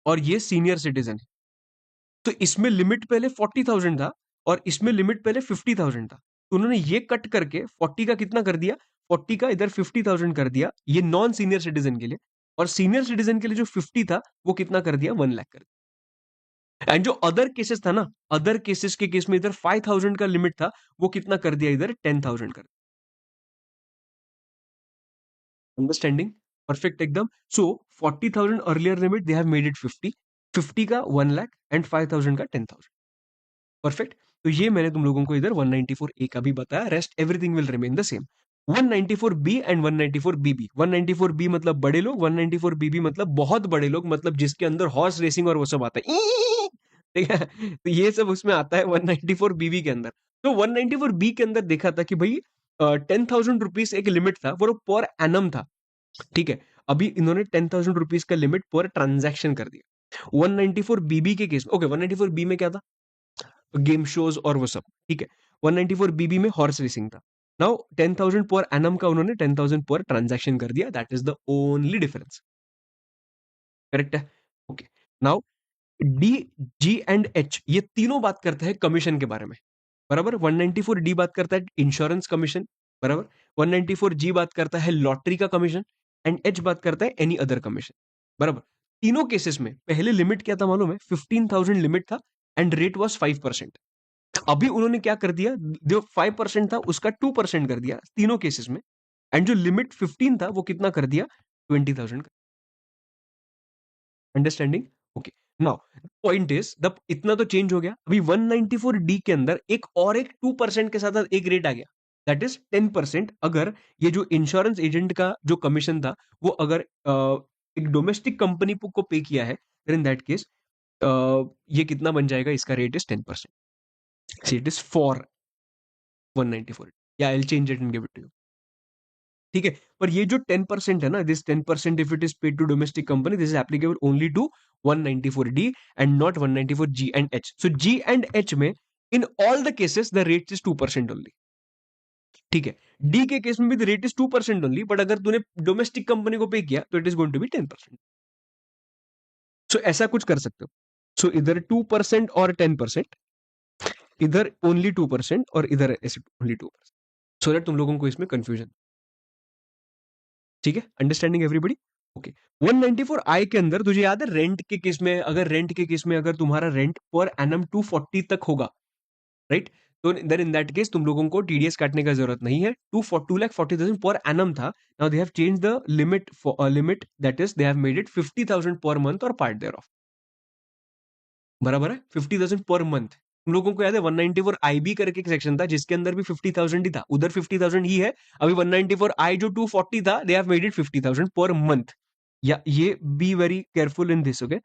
और ये सीनियर सिटीजन है। तो इसमें लिमिट पहले 40,000 था और इसमें लिमिट पहले 50,000 था। तो उन्होंने ये कट करके 40 का कितना कर दिया, 40 का इधर 50,000 कर दिया, ये नॉन सीनियर सिटीजन के लिए। और सीनियर सिटीजन के लिए जो 50 था वो कितना कर दिया, 1 लाख कर दिया। एंड जो अदर केसेस था ना, अदर केसेस के केस में इधर 5,000 का लिमिट था, वो कितना कर दिया, इधर 10,000 कर दिया। अंडरस्टैंडिंग परफेक्ट एकदम। सो 40,000 earlier limit, they have made it 50, 50 का 1 लाख एंड 5,000 का 10,000। परफेक्ट। तो ये मैंने तुम लोगों को इधर 194A का भी बताया, rest everything will remain the same. 194B and 194BB। 194B मतलब बड़े लोग, 194BB मतलब बहुत बड़े लोग, मतलब जिसके अंदर हॉर्स रेसिंग और वो सब आता है। ठीक है, तो ये सब उसमें आता है 194BB के अंदर। तो 194B के अंदर देखा था कि भाई 10,000 रुपीज एक लिमिट था, वो पर एनम था। ठीक है, अभी इन्होंने 10,000 रुपीज का लिमिट पर ट्रांजैक्शन कर दिया। 194BB के केस में, ओके 194B में क्या था, गेम शोज और वो सब। ठीक है, 194BB में हॉर्स रेसिंग था। नाउ 10,000 पर एनम का उन्होंने 10,000 पर ट्रांजैक्शन कर दिया, that is the only difference. Correct है। Okay, now D, G and H, ये तीनों बात करते हैं कमीशन के बारे में। बराबर। 194D बात करता है इंश्योरेंस कमीशन। बराबर। 194G बात करता है लॉटरी का कमीशन। एंड एच बात करता है एनी अदर कमीशन। बराबर। तीनों केसेस में पहले लिमिट क्या था मालूम है, 15,000 लिमिट था एंड रेट वॉज 5%। अभी उन्होंने क्या कर दिया, जो 5% था उसका 2% कर दिया तीनों केसेस में। एंड जो लिमिट 15 था वो कितना कर दिया, 20,000 का। Understanding. Okay, now point is the, इतना तो चेंज हो गया। अभी 194D के अंदर एक 2% के साथ एक रेट आ गया, दैट इज 10%। अगर ये जो इंश्योरेंस एजेंट का जो कमीशन था, वो अगर एक डोमेस्टिक कंपनी को पे किया है, इन दैट केस ये कितना बन जाएगा, इसका rate is 10%। It is for 194, या I will change it and give it to you. ठीक है, पर ये जो 10% है ना, this 10% if it is paid to domestic company, this is applicable only to 194D and not 194G and H। So G and H में in all the cases the rate is 2% only. ठीक है, डी के केस में भी the rate is 2% only, but अगर तूने डोमेस्टिक कंपनी को पे किया तो it is going to be 10%। So ऐसा कुछ कर सकते हो। सो इधर 2% और 10%, इधर ओनली 2% और इधर ऐसे ओनली 2%, सो दैट तुम लोगों को इसमें कंफ्यूजन। ठीक है, अंडरस्टैंडिंग एवरीबॉडी। ओके, 194 आई के अंदर तुझे याद है, रेंट के केस में, अगर रेंट के केस में अगर तुम्हारा रेंट पर एनम 240 तक होगा, राइट, तो देन इन दैट केस तुम लोगों को टीडीएस काटने का जरूरत नहीं है। 2,40,000 पर एनम था, now they have change the limit, limit that is they have made it 50,000 per month और पार्ट देयर ऑफ। बराबर है, 50,000 पर मंथ। तुम लोगों को याद है 194 आई बी करके एक सेक्शन था जिसके अंदर भी 50,000 ही था, उधर 50,000 ही है। अभी 194 आई जो 240 था, they have made it 50,000 per month. या ये be very careful in this. Okay,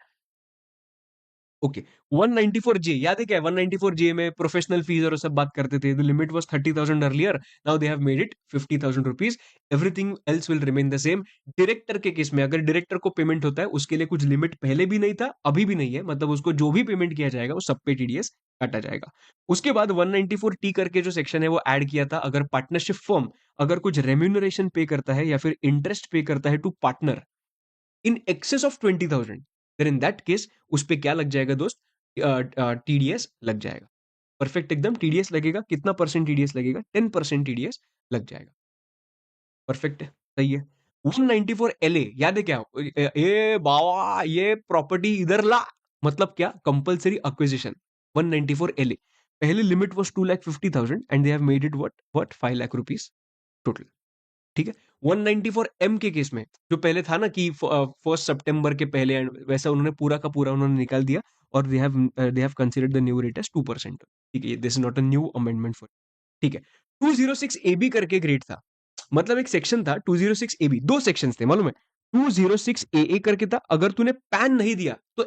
okay. 194J याद है क्या, 194J में प्रोफेशनल फीस और सब बात करते थे। The limit was 30,000 earlier, now they have made it 50,000 rupees. Everything else will remain the same. Director के केस में अगर डायरेक्टर को पेमेंट होता है, उसके लिए कुछ लिमिट पहले भी नहीं था, अभी भी नहीं है, मतलब उसको जो भी पेमेंट किया जाएगा वो सब पे टीडीएस काटा जाएगा। उसके बाद 194T करके जो सेक्शन है वो ऐड किया था, अगर पार्टनरशिप फर्म अगर कुछ रेम्यूनरेशन पे करता है या फिर इंटरेस्ट पे करता है to partner in excess of 20,000, then in that case उस पे क्या लग जाएगा दोस्त, टीडीएस लग जाएगा। परफेक्ट एकदम, टीडीएस लगेगा, कितना परसेंट टीडीएस लगेगा, 10% टीडीएस लग जाएगा। परफेक्ट है, सही है। 194 LA याद है क्या, ए बाबा ये प्रॉपर्टी इधर ला, मतलब क्या, कंपल्सरी अक्विजिशन। 194 LA, पहले limit was 2,50,000 and they have made it what 5 lakh rupees total. ठीक है, 194M के केस में जो पहले था ना कि 1 सितंबर के पहले, वैसा उन्होंने पूरा का पूरा उन्होंने निकाल दिया और they have considered the new rate as 2%। ठीक है, this is not a new amendment for. ठीक है, 206 AB करके एक रेट था, मतलब एक सेक्शन था 206 AB, दो सेक्शंस थे मालूम है। 206 ए करके था, अगर तूने पैन नहीं दिया तो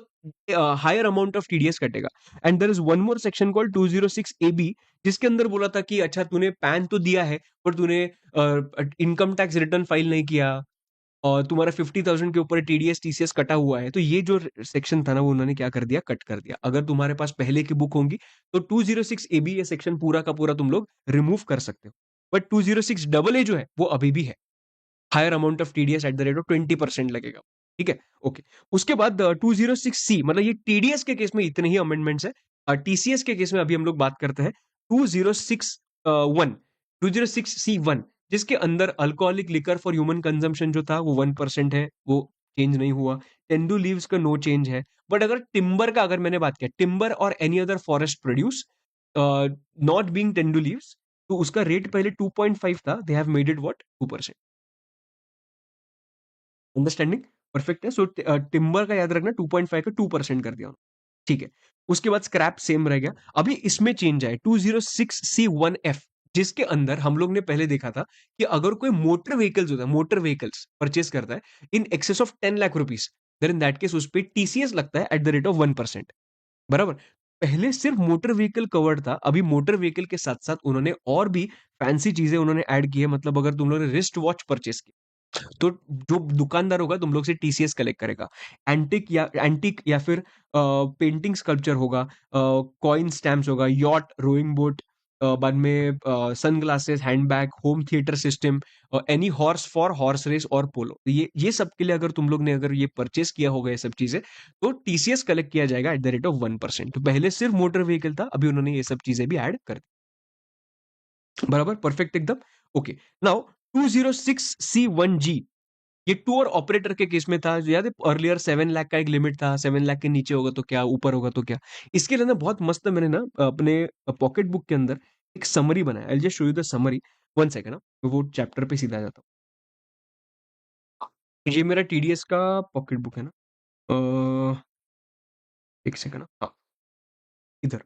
हायर अमाउंट ऑफ टीडीएस कटेगा। And there is one more section called 206 A B, जिसके अंदर बोला था कि अच्छा तूने पैन तो दिया है पर तूने इनकम टैक्स रिटर्न फाइल नहीं किया और तुम्हारा 50,000 के ऊपर टीडीएस टीसीएस कटा हुआ है, तो ये जो सेक्शन था ना वो उन्होंने क्या कर दिया, कट कर दिया। अगर तुम्हारे पास पहले की बुक होंगी तो 206 ए बी ये सेक्शन पूरा का पूरा तुम लोग रिमूव कर सकते हो, बट 206 डबल ए जो है वो अभी भी है। Higher amount of TDS at the rate of 20% लगेगा। ठीक है, ओके। उसके बाद 206 सी, मतलब ये टीडीएस के केस में इतने ही अमेंडमेंट्स है। टीसीएस के केस में अभी हम लोग बात करते हैं 206 वन, 206 सी 1, जिसके अंदर alcoholic liquor for human consumption जो था वो 1% है, वो चेंज नहीं हुआ। टेंडू लीव्स का नो चेंज है। बट अगर टिम्बर का अगर मैंने बात किया, टिम्बर और any other forest produce not being tendu leaves, तो उसका रेट पहले 2.5 था, they have made it what 2%। Understanding perfect है। सो टिम्बर का याद रखना, 2.5 का 2% कर दिया उन्होंने। ठीक है, उसके बाद स्क्रैप सेम रह गया। अभी इसमें चेंज आए 206C1F, जिसके अंदर हम लोग ने पहले देखा था कि अगर कोई मोटर व्हीकल्स होता है, मोटर व्हीकल्स परचेस करता है in excess of 10 lakh rupees, then in that case उस पर टीसीएस लगता है एट द रेट ऑफ 1%। बराबर। पहले सिर्फ मोटर व्हीकल कवर्ड था, अभी मोटर व्हीकल के साथ साथ उन्होंने और भी फैंसी चीजें उन्होंने ऐड की है। मतलब अगर तुम लोग ने रिस्ट वॉच परचेस की तो जो दुकानदार होगा तुम लोग से टीसीएस कलेक्ट करेगा। एंटिक या फिर पेंटिंग स्कल्पचर होगा, कॉइन स्टैम्प्स होगा, यॉट, रोइंग बोट, बाद में sunglasses, handbag, home theatre system, any horse for horse race और पोलो। तो ये सब के लिए अगर तुम लोग ने अगर ये परचेस किया होगा ये सब चीजें, तो टीसीएस कलेक्ट किया जाएगा एट द रेट ऑफ 1%। तो पहले सिर्फ मोटर व्हीकल था, अभी उन्होंने ये सब चीजें भी ऐड कर दी। बराबर, परफेक्ट एकदम। ओके, नाउ 206C1G, ये टूर ऑपरेटर के केस में था। याद है अर्लियर 7 लाख का एक लिमिट था, 7 लाख के नीचे होगा तो क्या, ऊपर होगा तो क्या। इसके लिए ना बहुत मस्त मैंने ना अपने पॉकेट बुक के अंदर एक समरी बनाया। I just show you the summary, one second ना, वो चैप्टर पे सीधा आ जाता हूँ। ये मेरा टीडीएस का पॉकेट बुक है ना, एक सेकंड ना, हाँ, इधर।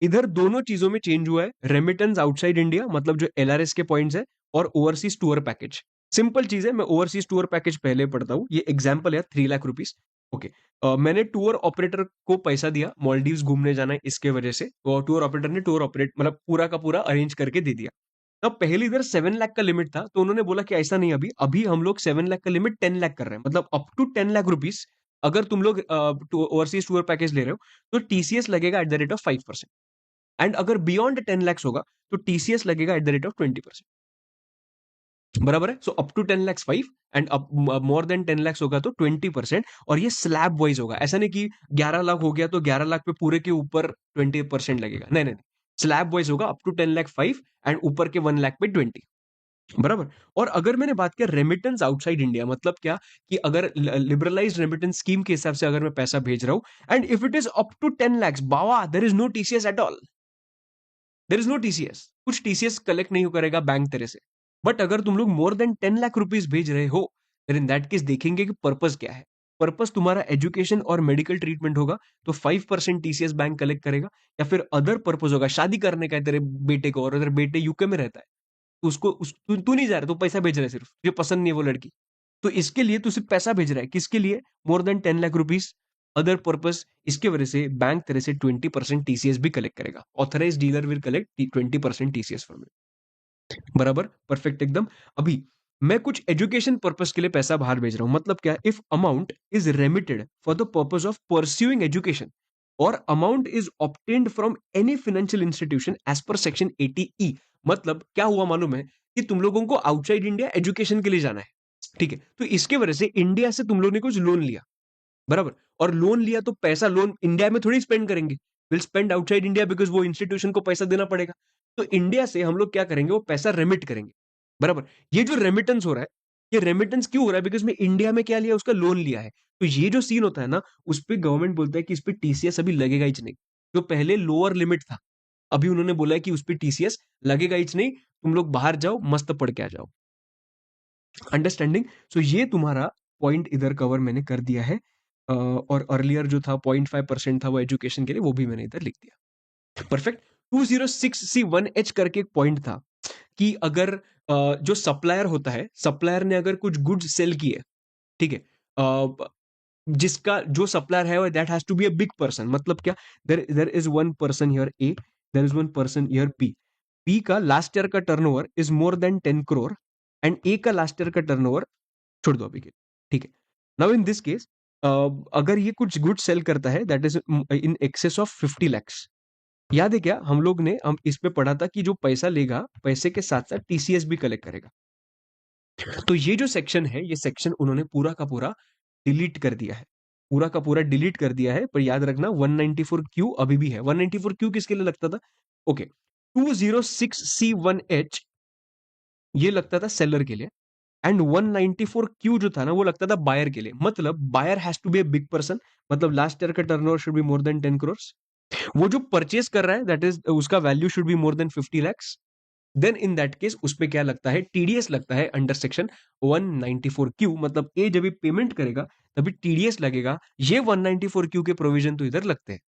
इधर दोनों चीजों में चेंज हुआ है, रेमिटेंस आउटसाइड इंडिया मतलब जो एलआरएस के पॉइंट्स है, और ओवरसीज टूर पैकेज। सिंपल चीज है, मैं ओवरसीज टूर पैकेज पहले पढ़ता हूँ। ये एग्जांपल है 3 लाख रुपीज। ओके, मैंने टूर ऑपरेटर को पैसा दिया, मॉलडीव्स घूमने जाना है इसके वजह से, और टूर ऑपरेटर ने टूर ऑपरेट मतलब पूरा का पूरा अरेंज करके दे दिया। अब पहले इधर 7 लाख का लिमिट था, तो उन्होंने बोला कि ऐसा नहीं, अभी अभी हम लोग 7 लाख का लिमिट 10 लाख कर रहे हैं, मतलब अप टू 10 लाख रुपीज। अगर तुम लोग ओवरसीज टूर पैकेज ले रहे हो तो टीसीएस लगेगा eight the rate of 5%। And अगर बियॉन्ड 10 lakhs होगा तो टीसीएस लगेगा एट द रेट ऑफ 20%। बराबर है। So up to 10 lakhs 5, and up more than 10 lakhs होगा तो 20%। और ये स्लैब वाइज होगा, ऐसा नहीं कि 11 लाख हो गया तो 11 लाख पे पूरे के ऊपर 20% लगेगा, नहीं नहीं। स्लैब वाइज होगा, अप टू 10 लाख 5 एंड ऊपर के 1 लाख पे 20। बराबर। और अगर मैंने बात किया रेमिटेंस आउटसाइड इंडिया, मतलब क्या, कि अगर लिबरलाइज रेमिटेंस स्कीम के हिसाब से अगर मैं पैसा भेज रहा हूं and if it is up to 10 lakhs, बावा, there is no TCS at all. There is no TCS, कुछ टीसीएस कलेक्ट नहीं करेगा बैंक तेरे से। बट अगर तुम लोग मोर देन 10 लाख रुपीज भेज रहे हो, फिर इन दैट केस देखेंगे कि पर्पस क्या है। पर्पस तुम्हारा एजुकेशन और मेडिकल ट्रीटमेंट होगा तो 5% टीसीएस बैंक कलेक्ट करेगा। या फिर अदर पर्पस होगा, शादी करने का है तेरे बेटे को और अगर बेटे यूके में रहता है तो उसको तू नहीं जा रहा, तू पैसा भेज रहा है, सिर्फ तुझे पसंद नहीं है वो लड़की, तो इसके लिए तू सिर्फ पैसा भेज रहा है, किसके लिए, मोर than 10 lakh rupees, other purpose. इसके वजह से बैंक तेरे से 20% टीसीएस भी कलेक्ट करेगा। Authorise dealer will collect 20% TCS from you. बराबर, परफेक्ट एकदम। अभी मैं कुछ एजुकेशन पर्पस के लिए पैसा बाहर भेज रहा हूं, मतलब क्या, if amount is remitted for the purpose of pursuing education और amount is obtained from any financial institution as per section 80E। मतलब क्या हुआ मालूम है, कि तुम लोगों को आउटसाइड इंडिया एजुकेशन के लिए जाना है, ठीक है, तो इसके वजह से इंडिया से तुम लोगों ने कुछ लोन लिया। बराबर। और लोन लिया तो पैसा लोन इंडिया में थोड़ी स्पेंड करेंगे, will spend outside India, because वो इंस्टीट्यूशन को पैसा देना पड़ेगा। तो इंडिया से हम लोग क्या करेंगे, वो पैसा रेमिट करेंगे। बराबर। ये जो रेमिटेंस हो रहा है, ये रेमिटेंस क्यों हो रहा है, बिकॉज में इंडिया में क्या लिया, उसका लोन लिया है। तो ये जो सीन होता है ना, उस पर गवर्नमेंट बोलता है कि इस पर टीसीएस अभी लगेगा ही नहीं। जो पहले लोअर लिमिट था, अभी उन्होंने बोला है कि उस पर टीसीएस लगेगा ही नहीं, तुम लोग बाहर जाओ, मस्त पढ़ के आ जाओ। अंडरस्टैंडिंग। सो ये तुम्हारा पॉइंट इधर कवर मैंने कर दिया है। और अर्लियर जो था 0.5% था वो एजुकेशन के लिए, वो भी मैंने इधर लिख दिया। परफेक्ट। 206C1H करके एक पॉइंट था कि अगर जो सप्लायर होता है, सप्लायर ने अगर कुछ गुड्स सेल किए, ठीक है। जिसका जो सप्लायर है that has to be a big person, मतलब क्या, there is one person here A, there is one person here B. B का लास्ट ईयर का turnover is more than 10 crore and A का लास्ट ईयर का टर्नओवर, छोड़ दो अभी के, ठीक है। नाउ इन दिस केस, अगर ये कुछ गुड सेल करता है that is in excess of 50 lakhs, याद है क्या हम इस पे पढ़ा था कि जो पैसा लेगा पैसे के साथ साथ टीसीएस भी कलेक्ट करेगा। तो ये जो सेक्शन है, ये सेक्शन उन्होंने पूरा का पूरा डिलीट कर दिया है, पूरा का पूरा डिलीट कर दिया है। पर याद रखना 194 क्यू अभी भी है। 194 क्यू किसके लिए लगता था? ओके, 206C1H ये लगता था सेलर के लिए, एंड 194 क्यू जो था ना वो लगता था बायर के लिए। मतलब buyer has to be a big person, मतलब लास्ट ईयर का turnover should be more than 10 crore. वो जो परचेज कर रहा है दैट इज उसका value should be more than 50 lakhs। Then in that case उस पे क्या लगता है? टीडीएस लगता है अंडर सेक्शन 194 क्यू। मतलब ए जब भी पेमेंट करेगा तभी टीडीएस लगेगा। ये 194 क्यू के प्रोविजन तो इधर लगते हैं,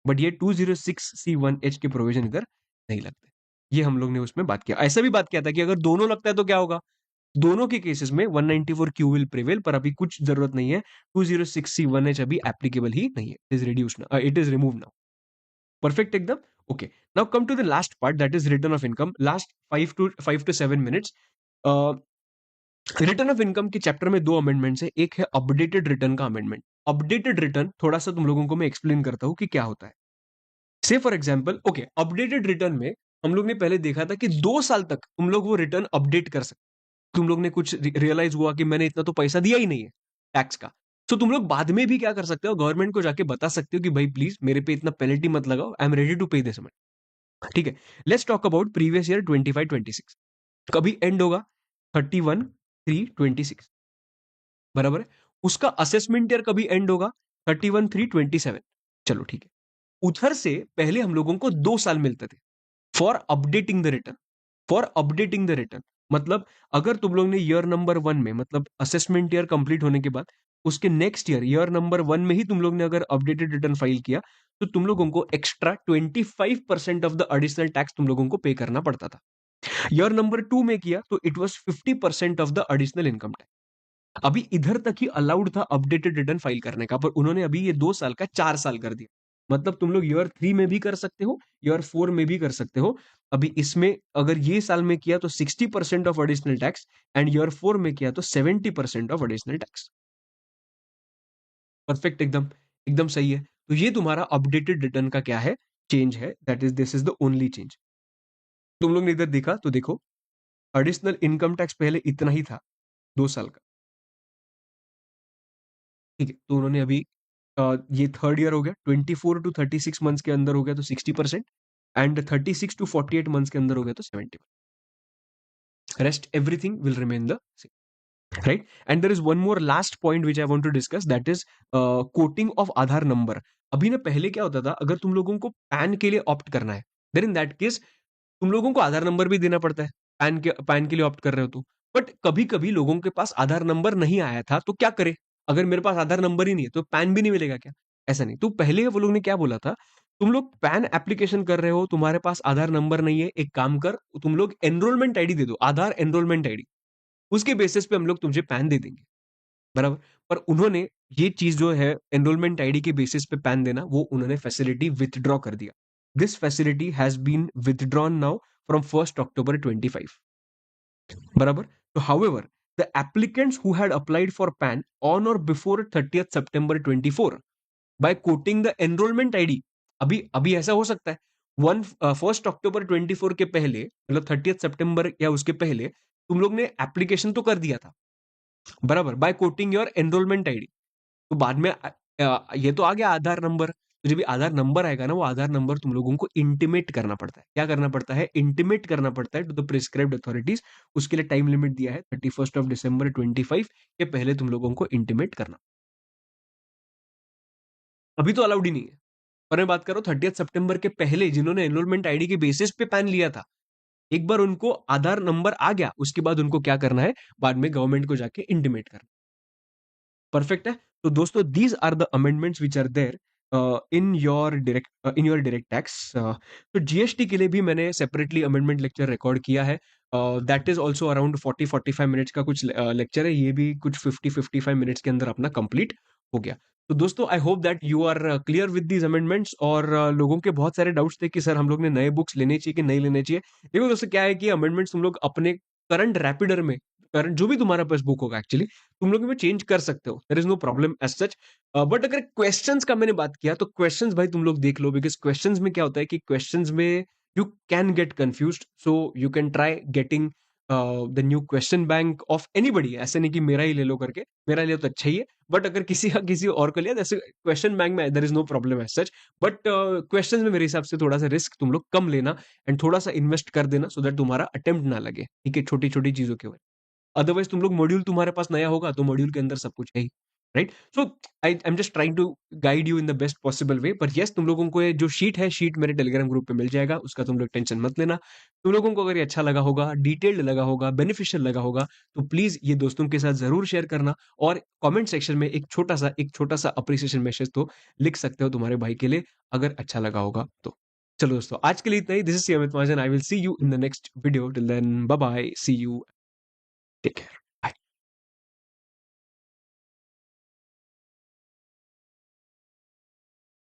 बट ये 206C1H के प्रोविजन इधर नहीं लगते। ये हम लोग ने उसमें बात किया। ऐसा भी बात किया था कि अगर दोनों लगता है तो क्या होगा? दोनों के केसेस में 194 क्यू विल प्रिवेल, पर अभी कुछ जरूरत नहीं है। 206C1H अभी एप्लीकेबल ही नहीं है, it is reduce now, it is remove now. Perfect एकदम। Okay, now come to the last part that is return of income. Last 5 to 7 minutes। Return of income के चैप्टर में दो अमेंडमेंट्स है। एक है अपडेटेड रिटर्न का अमेंडमेंट। अपडेटेड रिटर्न थोड़ा सा तुम लोगों को मैं एक्सप्लेन करता हूं कि क्या होता है। से for example, okay, updated return में हम लोग ने पहले देखा था कि 2 साल तक तुम लोग वो रिटर्न अपडेट कर सकते। तुम लोग ने कुछ रियलाइज हुआ कि मैंने इतना तो पैसा दिया ही नहीं है टैक्स का, तो तुम लोग बाद में भी क्या कर सकते हो? गवर्नमेंट को जाके बता सकते हो कि भाई प्लीज मेरे पे इतना पेनल्टी मत लगाओ, आई एम रेडी टू पे दिस अमाउंट। ठीक है। Let's talk about previous year 25-26। कभी एंड होगा? 31/3/26, बराबर है। उसका असेसमेंट ईयर कभी एंड होगा? 31/3/27। चलो ठीक है। उधर से पहले हम लोगों को 2 साल मिलते थे for updating the return. For updating the return मतलब अगर तुम लोग ने ईयर नंबर 1 में, मतलब असेसमेंट ईयर कंप्लीट होने के बाद उसके नेक्स्ट ईयर ईयर नंबर 1 में ही तुम लोग ने अगर अपडेटेड रिटर्न फाइल किया, तो तुम लोगों को extra 25% of the additional tax तुम लोगों को पे करना पड़ता था। ईयर नंबर 2 में किया तो it was 50% of the additional income tax. अभी इधर तक ही अलाउड था अपडेटेड रिटर्न फाइल करने का, पर उन्होंने अभी ये 2 साल का 4 साल कर दिया। मतलब तुम लोग ईयर 3 में भी कर सकते हो, ईयर 4 में भी कर सकते हो। अभी इसमें अगर ये साल में किया तो 60% of additional tax, and year 4 में किया तो 70% ऑफ एडिशनल टैक्स। परफेक्ट एकदम, एकदम सही है। तो ये तुम्हारा अपडेटेड रिटर्न का क्या है? चेंज है, that is this is the only change. तुम लोग ने इधर देखा तो देखो, एडिशनल इनकम टैक्स पहले इतना ही था 2 साल का, ठीक है। तो उन्होंने अभी ये थर्ड ईयर हो गया, 24 to 36 मंथ्स के अंदर हो गया तो 60%, एंड 36 to 48 मंथ्स के अंदर हो गया तो 70%। Rest everything will remain the same, right. And there is one more last point which I want to discuss, that is quoting of Aadhaar number. अभी ना पहले क्या होता था, अगर तुम लोगों को पैन के लिए ऑप्ट करना है, देन इन दैट केस तुम लोगों को आधार नंबर भी देना पड़ता है, पैन के लिए ऑप्ट कर रहे हो तो। बट कभी कभी लोगों के पास आधार नंबर नहीं आया था, तो क्या करे? अगर मेरे पास आधार नंबर ही नहीं है तो पैन भी नहीं मिलेगा क्या? ऐसा नहीं। तो पहले वो लोग ने क्या बोला था, तुम लोग पैन एप्लीकेशन कर रहे हो, तुम्हारे पास आधार नंबर नहीं है, एक काम कर, तुम लोग एनरोलमेंट आईडी दे दो, आधार एनरोलमेंट आईडी, उसके बेसिस पे हम लोग तुझे पैन दे देंगे, बराबर। पर उन्होंने ये चीज जो है एनरोलमेंट आईडी के बेसिस पे पैन देना, वो उन्होंने फैसिलिटी विथड्रॉ कर दिया। This facility has been withdrawn now from 1 October 25, बराबर। तो however, the applicants who had applied for PAN on और before 30 September 24 by quoting the enrolment ID, अभी अभी ऐसा हो सकता है 1 October 24 के पहले, मतलब 30 सितंबर या उसके पहले तुम लोग ने एप्लीकेशन तो कर दिया था, बराबर, by quoting your enrolment ID. तो बाद में ये तो आ गया आधार नंबर। तो जब भी आधार नंबर आएगा ना, वो आधार नंबर तुम लोगों को इंटीमेट करना पड़ता है। क्या करना पड़ता है? इंटीमेट करना पड़ता है टू द प्रिस्क्राइब्ड अथॉरिटीज। उसके लिए टाइम लिमिट दिया है 31 December 25 के पहले तुम लोगों को इंटीमेट करना। अभी तो अलाउड ही नहीं है। पर मैं बात कर रहा हूँ 30 सितंबर के पहले जिन्होंने एनरोलमेंट आईडी के बेसिस पे पैन लिया था, एक बार उनको आधार नंबर आ गया, उसके बाद उनको क्या करना है? बाद में गवर्नमेंट को जाके इंटीमेट करना। परफेक्ट है। तो दोस्तों, these are the amendments which are there in your direct tax. तो जीएसटी के लिए भी मैंने सेपरेटली अमेंडमेंट लेक्चर रिकॉर्ड किया है। That is also around 40-45 minutes का कुछ लेक्चर है, ये भी कुछ 50-55 मिनट्स के अंदर अपना कंप्लीट हो गया। तो दोस्तों I hope that you are clear with these amendments. और लोगों के बहुत सारे डाउट्स थे कि सर हम लोग ने नए बुक्स लेने चाहिए कि नहीं लेने चाहिए। देखो दोस्तों क्या है कि अमेंडमेंट्स तुम लोग अपने करंट रैपिडर में, करंट जो भी तुम्हारा पास बुक होगा एक्चुअली तुम लोग में चेंज कर सकते हो, there is no problem as such. But अगर क्वेश्चंस का मैंने बात किया तो क्वेश्चंस भाई तुम लोग देख लो, बिकॉज क्वेश्चंस में क्या होता है कि क्वेश्चंस में you can get confused, so you can try getting the new question bank of anybody। ऐसे नहीं कि मेरा ही ले लो करके, मेरा ले लो तो अच्छा ही है, बट अगर किसी का किसी और को लिया जैसे क्वेश्चन बैंक में there is no problem as such. But question में मेरे हिसाब से थोड़ा सा रिस्क तुम लोग कम लेना एंड थोड़ा सा इन्वेस्ट कर देना सो दैट तुम्हारा अटेम्प्ट ना लगे, ठीक है, छोटी छोटी चीजों के वजह। अदरवाइज तुम लोग मॉड्यूल तुम्हारे पास नया होगा तो मॉड्यूल के अंदर सब कुछ है ही, right. So I am just trying to guide you in the best possible way. पर यस तुम लोगों को ये जो शीट है, शीट मेरे टेलीग्राम ग्रुप पे मिल जाएगा, उसका तुम लोग टेंशन मत लेना। तुम लोगों को अगर ये अच्छा लगा होगा, डिटेल्ड लगा होगा, बेनिफिशियल लगा होगा, तो प्लीज ये दोस्तों के साथ जरूर शेयर करना। और कमेंट सेक्शन में एक छोटा सा अप्रिसिएशन मैसेज तो लिख सकते हो तुम्हारे भाई के लिए, अगर अच्छा लगा होगा तो। चलो दोस्तों आज के लिए इतना ही। This is Amit Mahajan, I will see you in the next video. Till then bye bye, see you, take care.